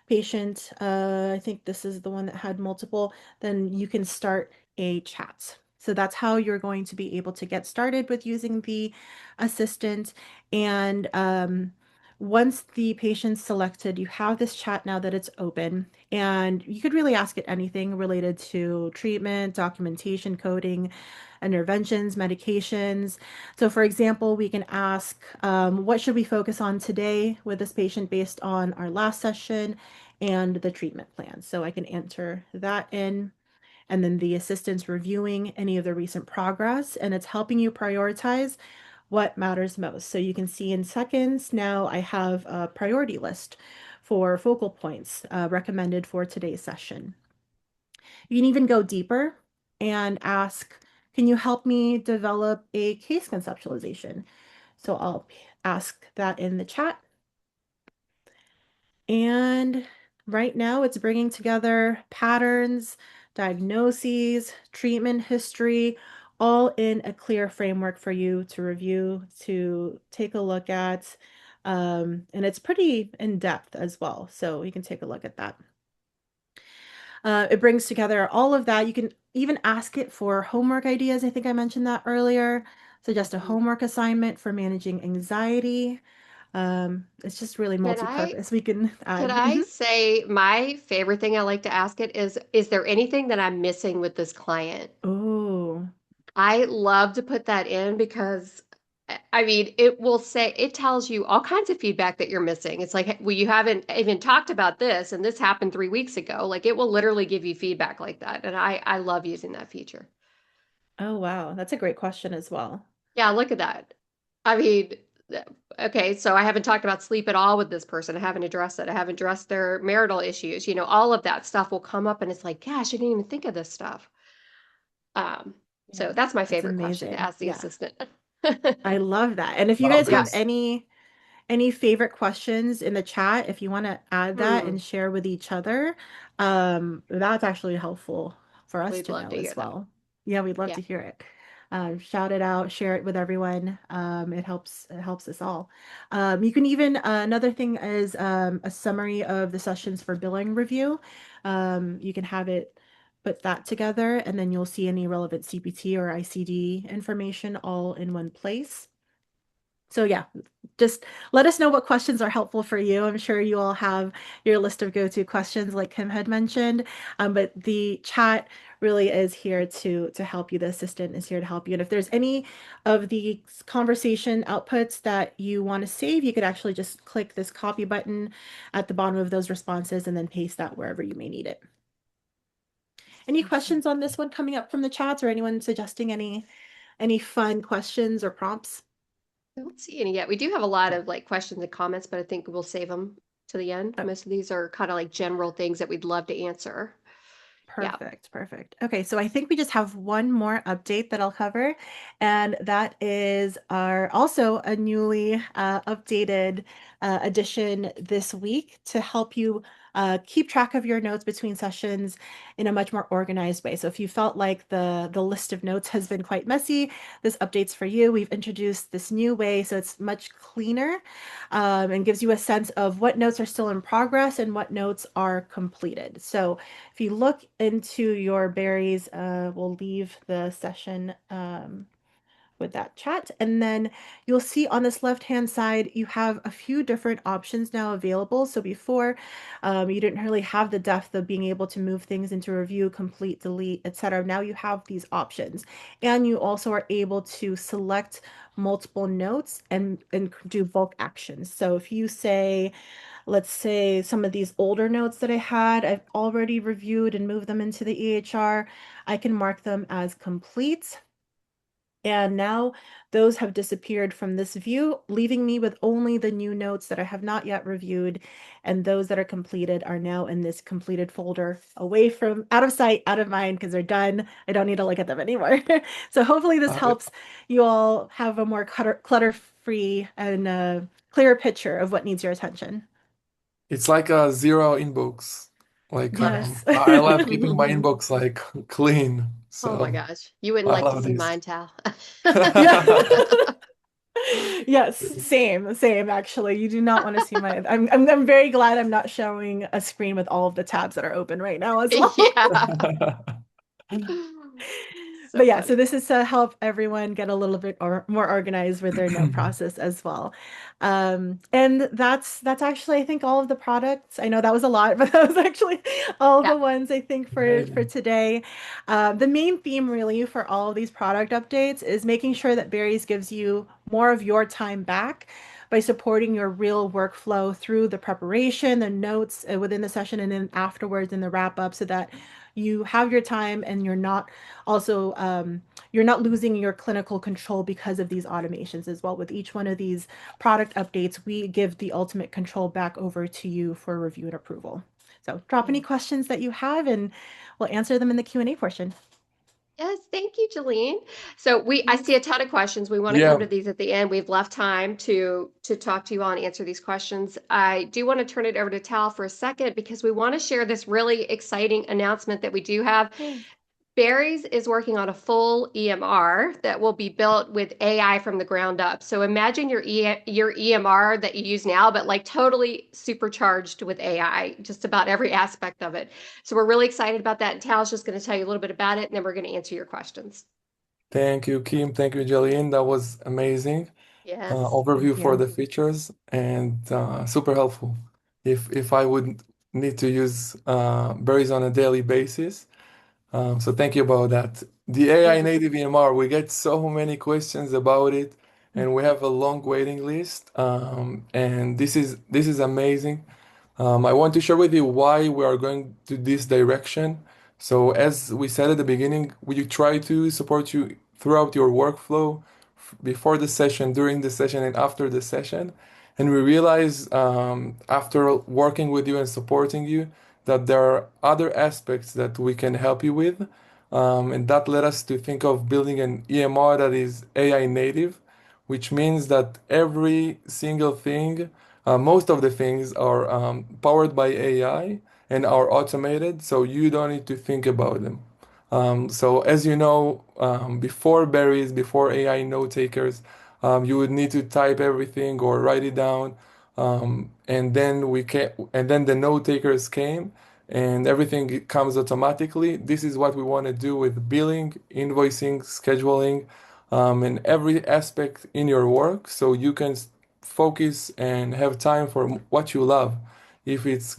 [SPEAKER 2] patient, I think this is the one that had multiple, then you can start a chat. So that's how you're going to be able to get started with using the assistant. And once the patient's selected, you have this chat now that it's open, and you could really ask it anything related to treatment, documentation, coding, interventions, medications. So, for example, we can ask, what should we focus on today with this patient based on our last session and the treatment plan? So I can enter that in, and then the assistant's reviewing any of the recent progress, and it's helping you prioritize what matters most. So you can see in seconds, now I have a priority list for focal points recommended for today's session. You can even go deeper and ask, can you help me develop a case conceptualization? So I'll ask that in the chat. And right now it's bringing together patterns, diagnoses, treatment history, all in a clear framework for you to review, to take a look at. And it's pretty in depth as well. So you can take a look at that. It brings together all of that. You can even ask it for homework ideas. I think I mentioned that earlier. Suggest a
[SPEAKER 1] Mhm.
[SPEAKER 2] homework assignment for managing anxiety. It's just really
[SPEAKER 1] Can I
[SPEAKER 2] multi-purpose. We can
[SPEAKER 1] can
[SPEAKER 2] add.
[SPEAKER 1] I say my favorite thing I like to ask it is there anything that I'm missing with this client?
[SPEAKER 2] Oh,
[SPEAKER 1] I love to put that in because I mean, it will say it tells you all kinds of feedback that you're missing. It's like, "Hey, well, you haven't even talked about this, and this happened 3 weeks ago." Like it will literally give you feedback like that, and I love using that feature.
[SPEAKER 2] oh wow. That's a great question as well.
[SPEAKER 1] Yeah, look at that. I mean, th- okay, so I haven't talked about sleep at all with this person. I haven't addressed it. I haven't addressed their marital issues. All of that stuff will come up, and it's like, gosh, I didn't even think of this stuff. Um, so
[SPEAKER 2] Yeah,
[SPEAKER 1] that's my
[SPEAKER 2] that's
[SPEAKER 1] favorite question to
[SPEAKER 2] amazing.
[SPEAKER 1] ask the
[SPEAKER 2] Yeah,
[SPEAKER 1] assistant.
[SPEAKER 2] I love that. And if you
[SPEAKER 3] Wow,
[SPEAKER 2] guys
[SPEAKER 1] Yeah.
[SPEAKER 2] have
[SPEAKER 3] that's
[SPEAKER 2] any favorite questions in the chat, if you want to add that
[SPEAKER 1] Hmm.
[SPEAKER 2] and share with each other, that's actually helpful for us
[SPEAKER 1] We'd
[SPEAKER 2] to
[SPEAKER 1] love
[SPEAKER 2] know
[SPEAKER 1] to hear
[SPEAKER 2] as
[SPEAKER 1] that.
[SPEAKER 2] well. Yeah, we'd love
[SPEAKER 1] Yeah.
[SPEAKER 2] to hear it. Shout it out, share it with everyone. It helps us all. You can even another thing is a summary of the sessions for billing review. You can have it put that together, and then you'll see any relevant CPT or ICD information all in one place. So yeah, just let us know what questions are helpful for you. I'm sure you all have your list of go-to questions like Kim had mentioned. But the chat really is here to help you. The assistant is here to help you. And if there's any of the conversation outputs that you want to save, you could actually just click this copy button at the bottom of those responses and then paste that wherever you may need it. Any
[SPEAKER 1] Awesome.
[SPEAKER 2] questions on this one coming up from the chats or anyone suggesting any fun questions or prompts?
[SPEAKER 1] I don't see any yet. We do have a lot of like questions and comments, but I think we'll save them to the end.
[SPEAKER 2] Oh,
[SPEAKER 1] Most of these are kind of like general things that we'd love to answer. Yeah.
[SPEAKER 2] perfect, perfect. Okay, so I think we just have one more update that I'll cover, and that is our also a newly updated addition this week to help you keep track of your notes between sessions in a much more organized way. So if you felt like the list of notes has been quite messy, this update's for you. We've introduced this new way, so it's much cleaner and gives you a sense of what notes are still in progress and what notes are completed. So if you look into your berries, we'll leave the session with that chat. And then you'll see on this left-hand side, you have a few different options now available. So before, you didn't really have the depth of being able to move things into review, complete, delete, etc. Now you have these options. And you also are able to select multiple notes and do bulk actions. So if you say, let's say some of these older notes that I had, I've already reviewed and moved them into the EHR, I can mark them as complete. And now those have disappeared from this view, leaving me with only the new notes that I have not yet reviewed. And those that are completed are now in this completed folder, away from, out of sight, out of mind, because they're done. I don't need to look at them anymore. So hopefully this
[SPEAKER 3] Uh,
[SPEAKER 2] helps you all have a more clutter-free and clearer picture of what needs your attention.
[SPEAKER 3] it's like a zero inbox. Like
[SPEAKER 2] Yes.
[SPEAKER 3] I love keeping my inbox like clean.
[SPEAKER 1] Oh my
[SPEAKER 3] So
[SPEAKER 1] gosh. You wouldn't
[SPEAKER 3] I
[SPEAKER 1] like to
[SPEAKER 3] love
[SPEAKER 1] see
[SPEAKER 3] this.
[SPEAKER 1] mine, Tal.
[SPEAKER 2] Yeah. Yes, same actually. You do not want to see my I'm very glad I'm not showing a screen with all of the tabs that are open right now as well.
[SPEAKER 1] Yeah. So
[SPEAKER 2] But yeah, so
[SPEAKER 1] funny.
[SPEAKER 2] this is to help everyone get a little bit more organized with their note process as well. And that's actually I think all of the products. I know that was a lot, but that was actually all
[SPEAKER 1] Yeah.
[SPEAKER 2] the ones I think for
[SPEAKER 3] Amazing.
[SPEAKER 2] today. The main theme really for all of these product updates is making sure that Berries gives you more of your time back by supporting your real workflow through the preparation, the notes within the session, and then afterwards in the wrap up, so that you have your time and you're not also you're not losing your clinical control because of these automations as well. With each one of these product updates, we give the ultimate control back over to you for review and approval. So drop any
[SPEAKER 1] Oh.
[SPEAKER 2] questions that you have and we'll answer them in the Q&A portion.
[SPEAKER 1] Yes, thank you, Jolene. So I see a ton of questions. We want to come
[SPEAKER 3] Yeah,
[SPEAKER 1] to these at the end. We've left time to talk to you all and answer these questions. I do want to turn it over to Tal for a second because we want to share this really exciting announcement that we do have.
[SPEAKER 2] Yay.
[SPEAKER 1] Barry's is working on a full EMR that will be built with AI from the ground up. So imagine your EMR that you use now, but like totally supercharged with AI, just about every aspect of it. So we're really excited about that. And Tal's just going to tell you a little bit about it, and then we're going to answer your questions.
[SPEAKER 3] thank you, Kim. Thank you, Jillian. That was amazing.
[SPEAKER 1] Yes.
[SPEAKER 2] Thank
[SPEAKER 3] Overview for
[SPEAKER 2] you.
[SPEAKER 3] the features and super helpful. If I would need to use berries on a daily basis. So thank you about that. The AI
[SPEAKER 1] Yes.
[SPEAKER 3] native EMR, we get so many questions about it, and we have a long waiting list. And this is amazing. I want to share with you why we are going to this direction. So as we said at the beginning, we try to support you throughout your workflow before the session, during the session, and after the session. And we realize after working with you and supporting you that there are other aspects that we can help you with. And that led us to think of building an EMR that is AI native, which means that every single thing, most of the things are powered by AI and are automated, so you don't need to think about them. So as you know, before berries, before AI note takers, you would need to type everything or write it down, and then the note takers came, and everything comes automatically. This is what we want to do with billing, invoicing, scheduling. in every aspect in your work so you can focus and have time for what you love. If it's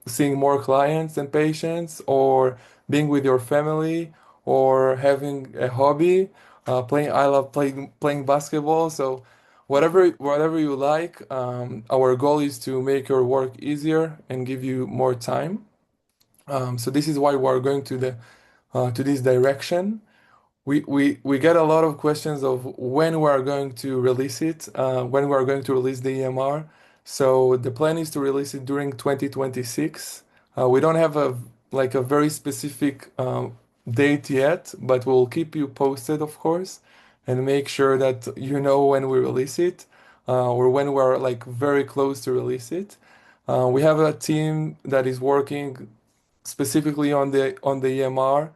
[SPEAKER 3] seeing more clients and patients, or being with your family, or having a hobby, I love playing basketball. So whatever you like, our goal is to make your work easier and give you more time. So this is why we're going to this direction. We get a lot of questions of when we are going to release it, when we are going to release the EMR. So the plan is to release it during 2026. We don't have a very specific date yet, but we'll keep you posted, of course, and make sure that you know when we release it, or when we're like very close to release it. We have a team that is working specifically on the EMR,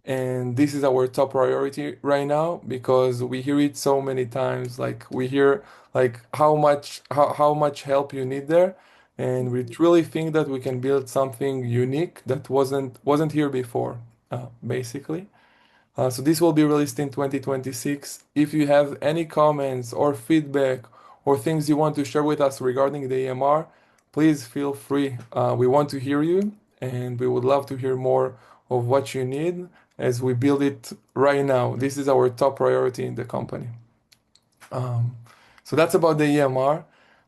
[SPEAKER 3] and this is our top priority right now because we hear it so many times. Like we hear like how much help you need there, and we truly think that we can build something unique that wasn't here before, basically. So this will be released in 2026. If you have any comments or feedback or things you want to share with us regarding the EMR, please feel free. We want to hear you, and we would love to hear more of what you need as we build it right now. This is our top priority in the company. Um, so that's about the EMR.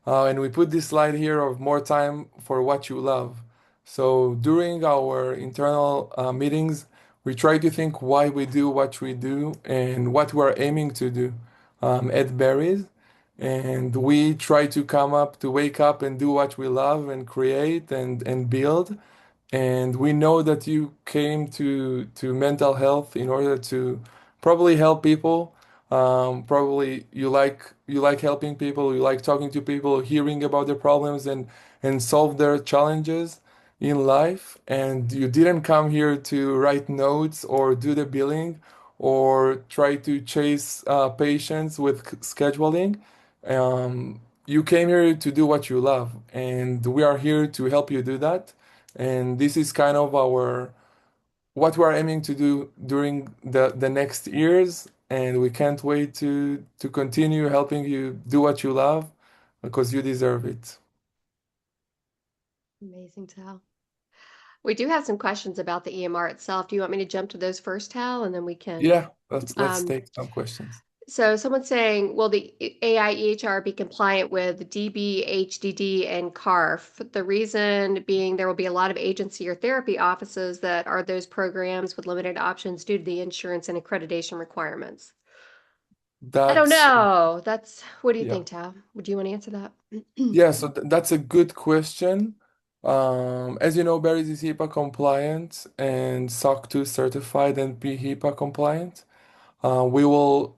[SPEAKER 3] And we put this slide here of more time for what you love. So during our internal meetings, we try to think why we do what we do and what we're aiming to do at Berries. And we try to come up to wake up and do what we love and create and build. And we know that you came to mental health in order to probably help people. Probably you like helping people, you like talking to people, hearing about their problems and solve their challenges in life. And you didn't come here to write notes or do the billing or try to chase patients with scheduling. You came here to do what you love, and we are here to help you do that. And this is kind of our what we're aiming to do during the next years. And we can't wait to continue helping you do what you love because you deserve it.
[SPEAKER 1] Amazing, Tal. We do have some questions about the EMR itself. Do you want me to jump to those first, Tal, and then we can?
[SPEAKER 3] Yeah, let's
[SPEAKER 1] Um,
[SPEAKER 3] take some questions.
[SPEAKER 1] so someone's saying, will the AI EHR be compliant with DB, HDD, and CARF? The reason being there will be a lot of agency or therapy offices that are those programs with limited options due to the insurance and accreditation requirements. I don't
[SPEAKER 3] That's
[SPEAKER 1] know. What do you
[SPEAKER 3] yeah.
[SPEAKER 1] think, Tal? Would you want to answer that?
[SPEAKER 3] Yeah, so that's a good question. As you know, Barry's is HIPAA compliant and SOC 2 certified and PHIPAA compliant. We will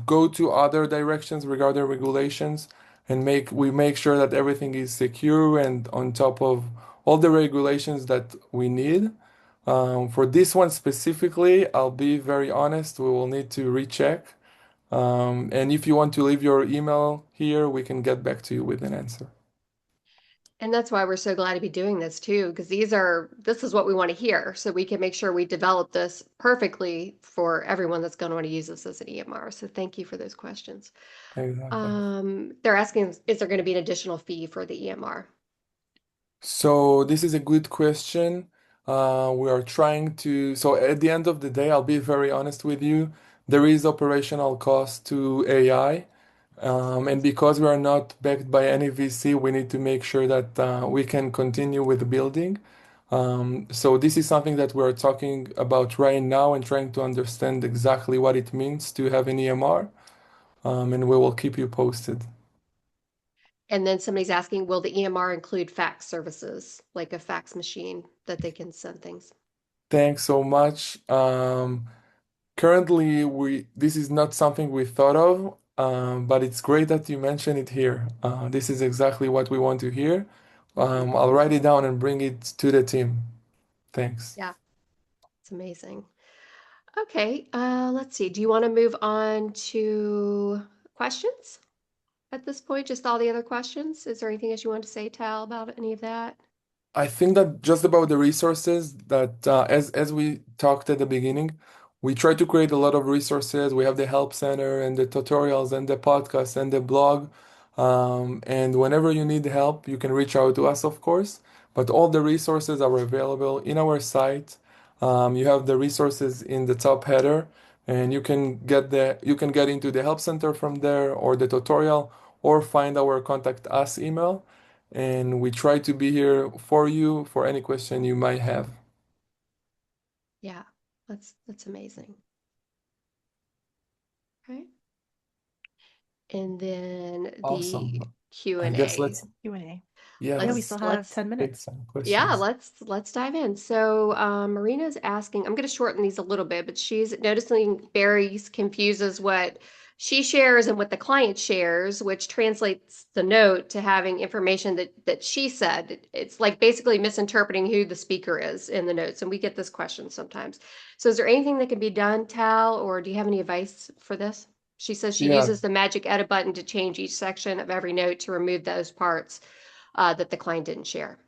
[SPEAKER 3] go to other directions regarding regulations and make sure that everything is secure and on top of all the regulations that we need. For this one specifically, I'll be very honest, we will need to recheck. And if you want to leave your email here, we can get back to you with an answer.
[SPEAKER 1] And that's why we're so glad to be doing this too, because this is what we want to hear. So we can make sure we develop this perfectly for everyone that's going to want to use this as an EMR. So thank you for those questions.
[SPEAKER 3] Exactly.
[SPEAKER 1] They're asking, is there going to be an additional fee for the EMR?
[SPEAKER 3] So this is a good question. We are trying to, so at the end of the day, I'll be very honest with you, there is operational cost to AI. And because we are not backed by any VC, we need to make sure that we can continue with building. So this is something that we're talking about right now and trying to understand exactly what it means to have an EMR. And we will keep you posted.
[SPEAKER 1] And then somebody's asking, will the EMR include fax services, like a fax machine that they can send things?
[SPEAKER 3] Thanks so much. Currently, we this is not something we thought of, but it's great that you mention it here. This is exactly what we want to hear. I'll write it down and bring it to the team. Thanks.
[SPEAKER 1] Yeah, it's amazing. Okay, let's see. Do you want to move on to questions at this point? Just all the other questions? Is there anything else you want to say, Tal, about any of that?
[SPEAKER 3] I think that just about the resources that as we talked at the beginning, we try to create a lot of resources. We have the help center and the tutorials and the podcast and the blog. And whenever you need help, you can reach out to us, of course. But all the resources are available in our site. You have the resources in the top header, and you can get into the help center from there or the tutorial or find our contact us email. And we try to be here for you for any question you might have.
[SPEAKER 1] Yeah, that's amazing. Okay. And then the
[SPEAKER 3] Awesome.
[SPEAKER 1] Q
[SPEAKER 3] I
[SPEAKER 1] and
[SPEAKER 3] guess
[SPEAKER 1] A.
[SPEAKER 3] let's,
[SPEAKER 2] Q&A.
[SPEAKER 3] yeah,
[SPEAKER 2] Yeah, we
[SPEAKER 1] Let's
[SPEAKER 2] still
[SPEAKER 3] let's
[SPEAKER 2] have
[SPEAKER 1] let's
[SPEAKER 2] 10
[SPEAKER 3] take
[SPEAKER 2] minutes.
[SPEAKER 3] some
[SPEAKER 1] Yeah,
[SPEAKER 3] questions.
[SPEAKER 1] let's dive in. So, Marina's asking, I'm going to shorten these a little bit, but she's noticing Barry's confuses what she shares and what the client shares, which translates the note to having information that she said. It's like basically misinterpreting who the speaker is in the notes, and we get this question sometimes. So, is there anything that can be done, Tal, or do you have any advice for this? She says she
[SPEAKER 3] Yeah,
[SPEAKER 1] uses the magic edit button to change each section of every note to remove those parts that the client didn't share.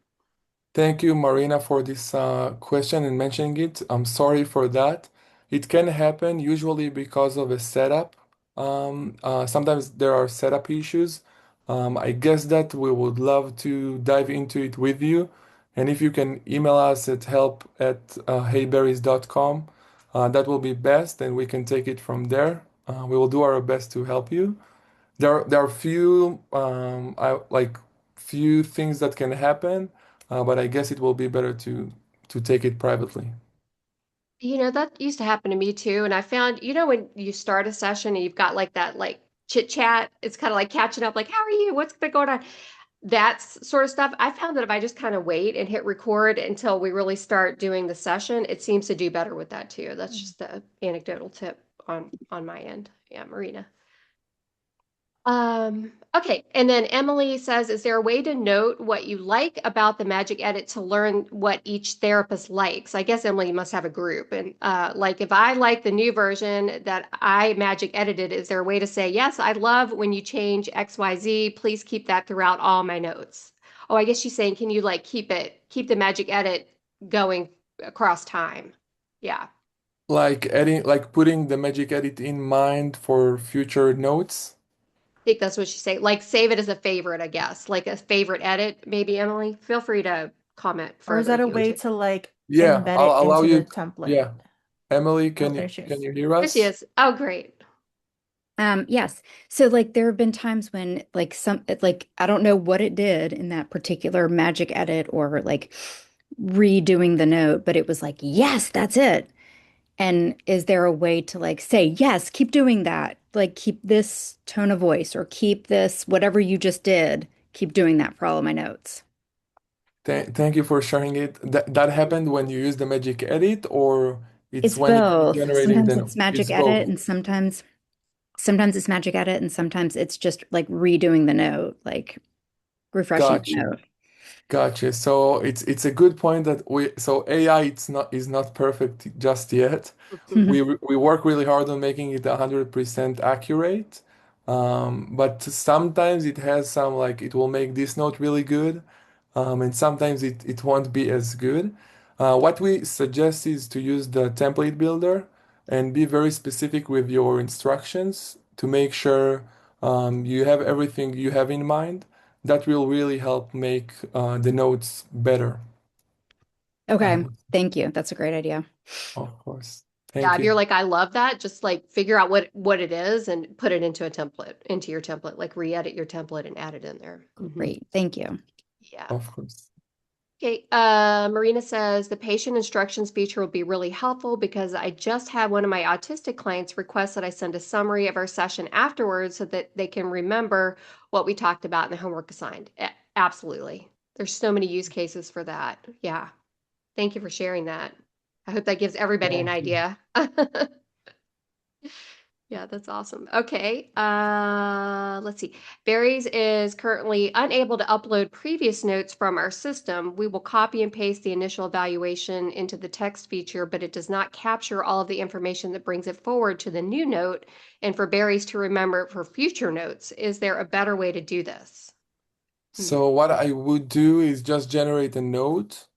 [SPEAKER 3] thank you, Marina, for this question and mentioning it. I'm sorry for that. It can happen usually because of a setup. Sometimes there are setup issues. I guess that we would love to dive into it with you. And if you can email us at help@heyberries.com, that will be best, and we can take it from there. We will do our best to help you. There are few few things that can happen, but I guess it will be better to take it privately.
[SPEAKER 1] That used to happen to me too. And I found, when you start a session and you've got like that like chit chat, it's kind of like catching up, like, how are you? What's been going on? That's sort of stuff. I found that if I just kind of wait and hit record until we really start doing the session, it seems to do better with that too. That's just the anecdotal tip on my end. Yeah, Marina. Okay. And then Emily says, is there a way to note what you like about the Magic Edit to learn what each therapist likes? I guess Emily must have a group. And like if I like the new version that I Magic edited, is there a way to say, yes, I love when you change XYZ. Please keep that throughout all my notes. Oh, I guess she's saying, can you like keep the Magic Edit going across time? Yeah.
[SPEAKER 3] Like putting the magic edit in mind for future notes.
[SPEAKER 1] Think that's what she's saying. Like save it as a favorite, I guess. Like a favorite edit, maybe Emily. Feel free to comment
[SPEAKER 2] Or is
[SPEAKER 1] further
[SPEAKER 2] that
[SPEAKER 1] if
[SPEAKER 2] a
[SPEAKER 1] you want
[SPEAKER 2] way
[SPEAKER 1] to.
[SPEAKER 2] to like
[SPEAKER 3] Yeah,
[SPEAKER 2] embed it
[SPEAKER 3] I'll allow
[SPEAKER 2] into the
[SPEAKER 3] you.
[SPEAKER 2] template?
[SPEAKER 3] Yeah, Emily,
[SPEAKER 2] Oh, there she
[SPEAKER 3] can
[SPEAKER 2] is.
[SPEAKER 3] you hear
[SPEAKER 1] There she
[SPEAKER 3] us?
[SPEAKER 1] is. Oh, great.
[SPEAKER 4] Yes. So like there have been times when like I don't know what it did in that particular magic edit or like redoing the note, but it was like, yes, that's it. And is there a way to like say, yes, keep doing that. Like keep this tone of voice or keep this whatever you just did, keep doing that for all of my notes.
[SPEAKER 3] Thank you for sharing it. That happened when you use the magic edit, or it's
[SPEAKER 4] It's
[SPEAKER 3] when you're
[SPEAKER 4] both.
[SPEAKER 3] generating
[SPEAKER 4] Sometimes
[SPEAKER 3] the.
[SPEAKER 4] it's magic
[SPEAKER 3] It's
[SPEAKER 4] edit
[SPEAKER 3] both.
[SPEAKER 4] and sometimes it's magic edit and sometimes it's just like redoing the note, like refreshing the
[SPEAKER 3] Gotcha.
[SPEAKER 4] note.
[SPEAKER 3] Gotcha. So it's a good point that so AI is not perfect just yet. We work really hard on making it 100% accurate. But sometimes it has some like it will make this note really good, and sometimes it won't be as good. What we suggest is to use the template builder and be very specific with your instructions to make sure you have everything you have in mind. That will really help make the notes better.
[SPEAKER 4] Okay,
[SPEAKER 3] Um,
[SPEAKER 4] thank you. That's a great idea.
[SPEAKER 3] of course.
[SPEAKER 1] Yeah,
[SPEAKER 3] Thank
[SPEAKER 1] if you're
[SPEAKER 3] you.
[SPEAKER 1] like, I love that, just like figure out what it is and put it into your template, like re-edit your template and add it in there.
[SPEAKER 4] Great, thank you.
[SPEAKER 1] Yeah.
[SPEAKER 3] Of course.
[SPEAKER 1] Okay, Marina says the patient instructions feature will be really helpful because I just had one of my autistic clients request that I send a summary of our session afterwards so that they can remember what we talked about in the homework assigned. Absolutely. There's so many use cases for that. Yeah. Thank you for sharing that. I hope that gives everybody an
[SPEAKER 3] Thank you.
[SPEAKER 1] idea. Yeah, that's awesome. Okay, let's see. Barry's is currently unable to upload previous notes from our system. We will copy and paste the initial evaluation into the text feature, but it does not capture all of the information that brings it forward to the new note and for Barry's to remember it for future notes. Is there a better way to do this? Hmm.
[SPEAKER 3] So what I would do is just generate a note.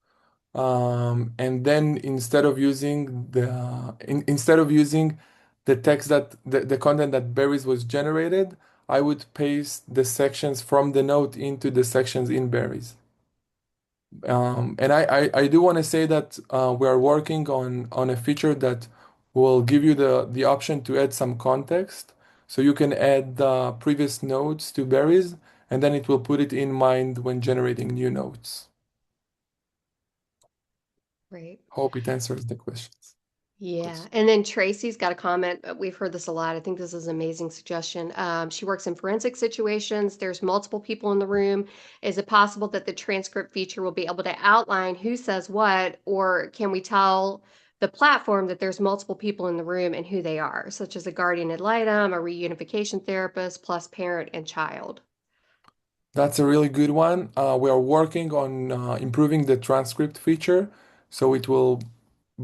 [SPEAKER 3] And then instead of using the text that the content that Berries was generated, I would paste the sections from the note into the sections in Berries. And I do want to say that we are working on a feature that will give you the option to add some context. So you can add the previous notes to Berries, and then it will put it in mind when generating new notes.
[SPEAKER 1] Great.
[SPEAKER 3] Hope it answers the questions.
[SPEAKER 1] Yeah. And then Tracy's got a comment. We've heard this a lot. I think this is an amazing suggestion. She works in forensic situations. There's multiple people in the room. Is it possible that the transcript feature will be able to outline who says what, or can we tell the platform that there's multiple people in the room and who they are, such as a guardian ad litem, a reunification therapist, plus parent and child?
[SPEAKER 3] That's a really good one. We are working on improving the transcript feature, so it will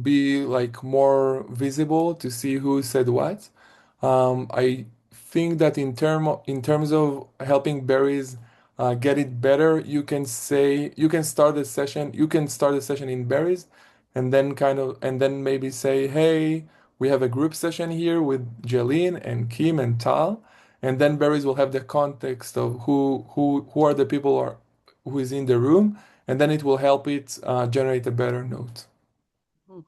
[SPEAKER 3] be like more visible to see who said what. I think that in terms of helping berries get it better, you can start a session in berries, and then maybe say, hey, we have a group session here with Jeline and Kim and Tal, and then berries will have the context of who are the people or who is in the room, and then it will help it generate a better note.
[SPEAKER 1] Mhm.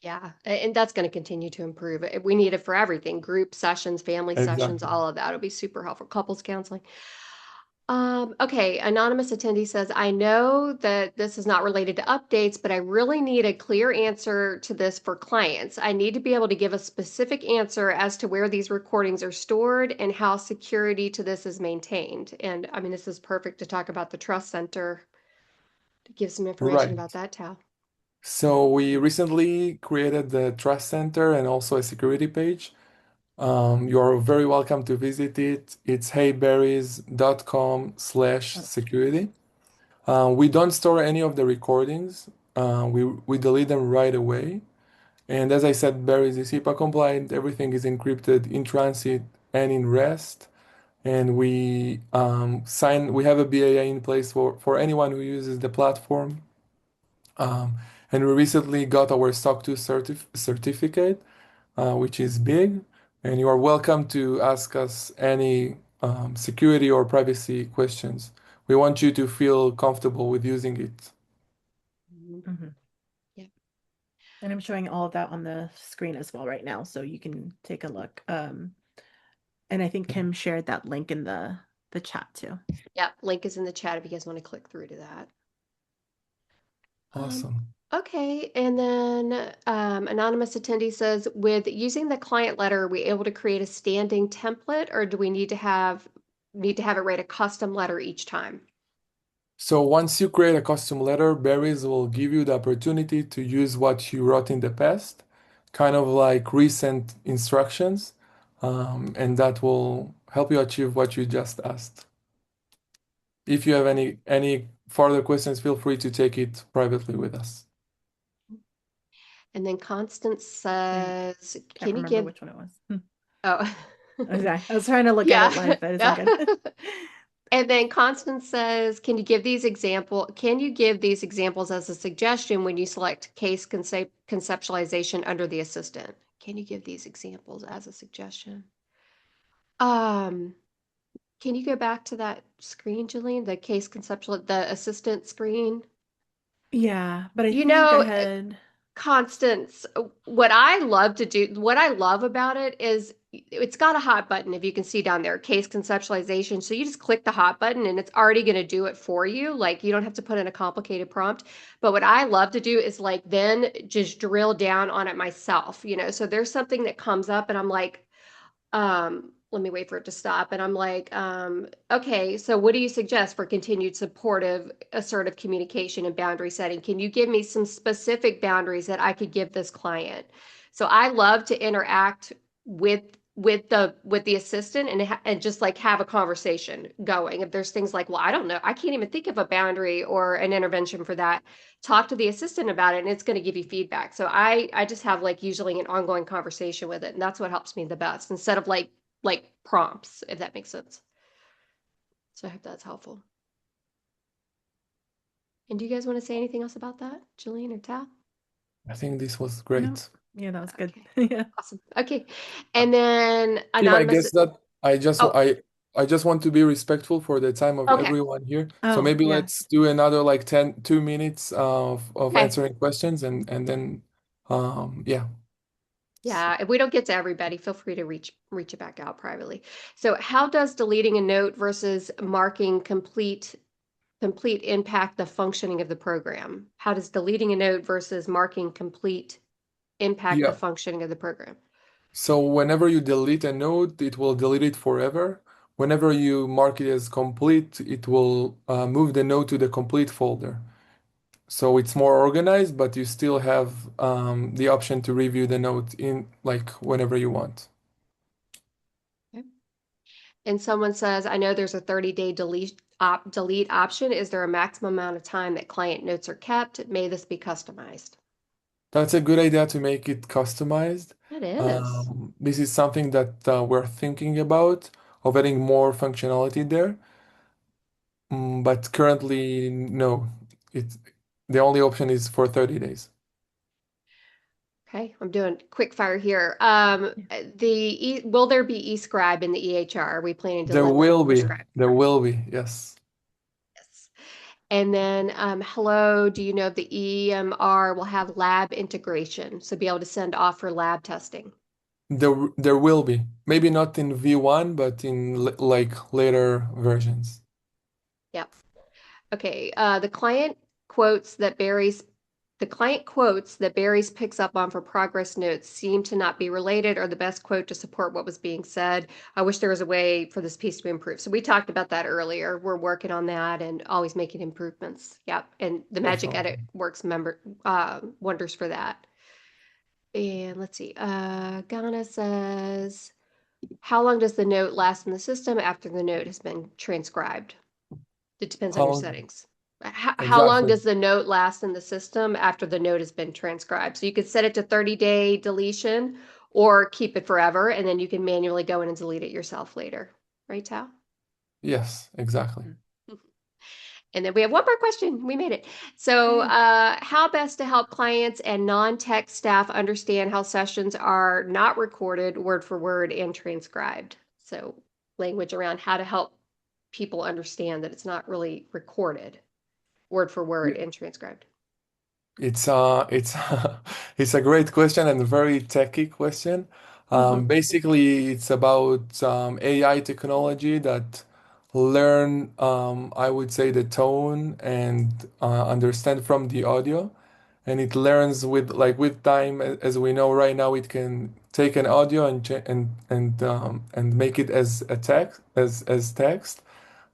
[SPEAKER 1] Yeah, and that's going to continue to improve. We need it for everything, group sessions, family sessions,
[SPEAKER 3] Exactly.
[SPEAKER 1] all of that. It'll be super helpful. Couples counseling. Okay, anonymous attendee says, I know that this is not related to updates, but I really need a clear answer to this for clients. I need to be able to give a specific answer as to where these recordings are stored and how security to this is maintained. And I mean, this is perfect to talk about the trust center to give some information
[SPEAKER 3] Right.
[SPEAKER 1] about that, Tal.
[SPEAKER 3] So we recently created the Trust Center and also a security page. You're very welcome to visit it. It's heyberries.com/security. We don't store any of the recordings. We delete them right away. And as I said, Berries is HIPAA compliant. Everything is encrypted in transit and in rest. And we have a BAA in place for anyone who uses the platform. And we recently got our SOC 2 certificate, which is big. And you are welcome to ask us any security or privacy questions. We want you to feel comfortable with using it.
[SPEAKER 1] Mhm.
[SPEAKER 2] Mhm.
[SPEAKER 1] Yeah.
[SPEAKER 2] And I'm showing all of that on the screen as well right now, so you can take a look. And I think Kim shared that link in the chat too.
[SPEAKER 1] Yeah, link is in the chat if you guys want to click through to that. Um,
[SPEAKER 3] Awesome.
[SPEAKER 1] okay, and then anonymous attendee says, with using the client letter, are we able to create a standing template, or do we need to have it write a custom letter each time?
[SPEAKER 3] So once you create a custom letter, Berries will give you the opportunity to use what you wrote in the past, kind of like recent instructions, and that will help you achieve what you just asked. If you have any further questions, feel free to take it privately with us.
[SPEAKER 1] And then Constance
[SPEAKER 2] I
[SPEAKER 1] says,
[SPEAKER 2] can't
[SPEAKER 1] can you
[SPEAKER 2] remember
[SPEAKER 1] give,
[SPEAKER 2] which one it was.
[SPEAKER 1] oh,
[SPEAKER 2] Okay. I was trying to look at it live,
[SPEAKER 1] yeah.
[SPEAKER 2] but it's not good.
[SPEAKER 1] And then Constance says, can you give these examples as a suggestion when you select case conceptualization under the assistant? Can you give these examples as a suggestion? Um, can you go back to that screen, Jillian, the assistant screen?
[SPEAKER 2] Yeah, but I
[SPEAKER 1] You
[SPEAKER 2] think I
[SPEAKER 1] know,
[SPEAKER 2] had.
[SPEAKER 1] Constance, what I love about it is it's got a hot button, if you can see down there, case conceptualization. So you just click the hot button and it's already going to do it for you. Like you don't have to put in a complicated prompt. But what I love to do is like then just drill down on it myself, you know. So there's something that comes up and I'm like, let me wait for it to stop. And I'm like, okay, so what do you suggest for continued supportive, assertive communication and boundary setting? Can you give me some specific boundaries that I could give this client? So I love to interact with with the assistant and just like have a conversation going. If there's things like, well, I don't know, I can't even think of a boundary or an intervention for that. Talk to the assistant about it, and it's going to give you feedback. So I just have like usually an ongoing conversation with it, and that's what helps me the best instead of like prompts, if that makes sense. So I hope that's helpful. And do you guys want to say anything else about that, Jillian or Tal?
[SPEAKER 3] I think this was
[SPEAKER 2] No,
[SPEAKER 3] great.
[SPEAKER 2] yeah, that was good.
[SPEAKER 1] Okay,
[SPEAKER 2] Yeah.
[SPEAKER 1] awesome. Okay, and then
[SPEAKER 3] Kim, I
[SPEAKER 1] anonymous.
[SPEAKER 3] guess that
[SPEAKER 1] Oh,
[SPEAKER 3] I just want to be respectful for the time of
[SPEAKER 1] okay,
[SPEAKER 3] everyone here. So
[SPEAKER 2] Oh,
[SPEAKER 3] maybe
[SPEAKER 2] yeah.
[SPEAKER 3] let's do another like 2 minutes of
[SPEAKER 1] okay.
[SPEAKER 3] answering questions and then yeah.
[SPEAKER 1] Yeah, if we don't get to everybody, feel free to reach it back out privately. So, how does deleting a note versus marking complete impact the functioning of the program? How does deleting a note versus marking complete impact the
[SPEAKER 3] Yeah.
[SPEAKER 1] functioning of the program?
[SPEAKER 3] So whenever you delete a node, it will delete it forever. Whenever you mark it as complete, it will move the node to the complete folder. So it's more organized, but you still have the option to review the node in like whenever you want.
[SPEAKER 1] Okay. And someone says, I know there's a 30-day delete option. Is there a maximum amount of time that client notes are kept? May this be customized?
[SPEAKER 3] That's a good idea to make it customized.
[SPEAKER 1] It is.
[SPEAKER 3] This is something that we're thinking about of adding more functionality there. But currently, no. It's the only option is for 30 days.
[SPEAKER 1] Okay, I'm doing quick fire here. Will there be eScribe in the EHR? Are we planning to
[SPEAKER 3] There
[SPEAKER 1] let them
[SPEAKER 3] will be.
[SPEAKER 1] prescribe?
[SPEAKER 3] There will be, yes.
[SPEAKER 1] Yes. And then, hello, do you know if the EMR will have lab integration? So be able to send off for lab testing.
[SPEAKER 3] There will be. Maybe not in V1, but in like later versions.
[SPEAKER 1] Yep. Okay. The client quotes that Barry's picks up on for progress notes seem to not be related or the best quote to support what was being said. I wish there was a way for this piece to improve. So we talked about that earlier. We're working on that and always making improvements. Yep. And the Magic
[SPEAKER 3] Definitely.
[SPEAKER 1] Edit works wonders for that. And let's see. Ghana says, how long does the note last in the system after the note has been transcribed? It depends on
[SPEAKER 3] How
[SPEAKER 1] your
[SPEAKER 3] long?
[SPEAKER 1] settings. How long
[SPEAKER 3] Exactly.
[SPEAKER 1] does the note last in the system after the note has been transcribed? So you could set it to 30-day deletion or keep it forever, and then you can manually go in and delete it yourself later. Right, Tal?
[SPEAKER 3] Yes, exactly.
[SPEAKER 1] And then we have one more question. We made it. So,
[SPEAKER 2] Yay.
[SPEAKER 1] how best to help clients and non-tech staff understand how sessions are not recorded word for word and transcribed? So, language around how to help people understand that it's not really recorded word for word and transcribed.
[SPEAKER 3] It's it's a great question and a very techy question.
[SPEAKER 1] Hmm.
[SPEAKER 3] Basically, it's about AI technology that learn, I would say, the tone and understand from the audio, and it learns with like with time. As we know right now, it can take an audio and and make it as a text as text.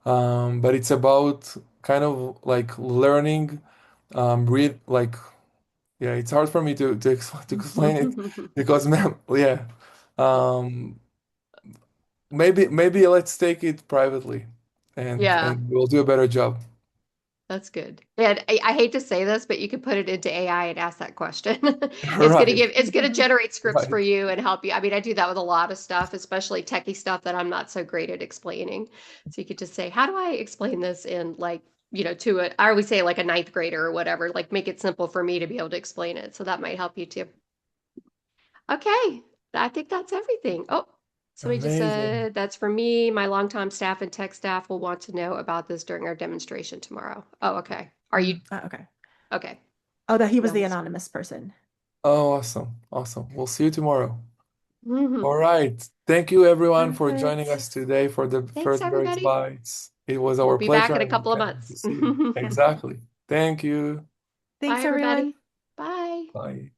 [SPEAKER 3] But it's about kind of like learning read like yeah, it's hard for me to explain it because yeah, um, maybe let's take it privately,
[SPEAKER 1] Yeah,
[SPEAKER 3] and we'll do a better job.
[SPEAKER 1] that's good. And I hate to say this, but you could put it into AI and ask that question.
[SPEAKER 3] Right,
[SPEAKER 1] It's gonna generate scripts for
[SPEAKER 3] right.
[SPEAKER 1] you and help you. I mean, I do that with a lot of stuff, especially techie stuff that I'm not so great at explaining. So you could just say, how do I explain this in like, to I always say like a ninth grader or whatever, like make it simple for me to be able to explain it. So that might help you too. Okay, I think that's everything. Oh, somebody just
[SPEAKER 3] Amazing,
[SPEAKER 1] said that's for me. My longtime staff and tech staff will want to know about this during our demonstration tomorrow. Oh, okay. Are you
[SPEAKER 2] Okay.
[SPEAKER 1] okay?
[SPEAKER 2] Oh, that he was the
[SPEAKER 1] Anonymous.
[SPEAKER 2] anonymous person.
[SPEAKER 3] oh, awesome, awesome. We'll see you tomorrow.
[SPEAKER 1] Mhm.
[SPEAKER 3] All right, thank you everyone for joining
[SPEAKER 2] Perfect.
[SPEAKER 3] us today for the
[SPEAKER 1] Thanks,
[SPEAKER 3] first Birds
[SPEAKER 1] everybody.
[SPEAKER 3] Bites. It was
[SPEAKER 1] We'll
[SPEAKER 3] our
[SPEAKER 1] be back
[SPEAKER 3] pleasure
[SPEAKER 1] in a
[SPEAKER 3] and
[SPEAKER 1] couple of
[SPEAKER 3] exciting to
[SPEAKER 1] months.
[SPEAKER 3] see you. Exactly. Thank you.
[SPEAKER 1] Bye,
[SPEAKER 2] Thanks,
[SPEAKER 1] everybody.
[SPEAKER 2] everyone.
[SPEAKER 1] Bye.
[SPEAKER 3] Bye.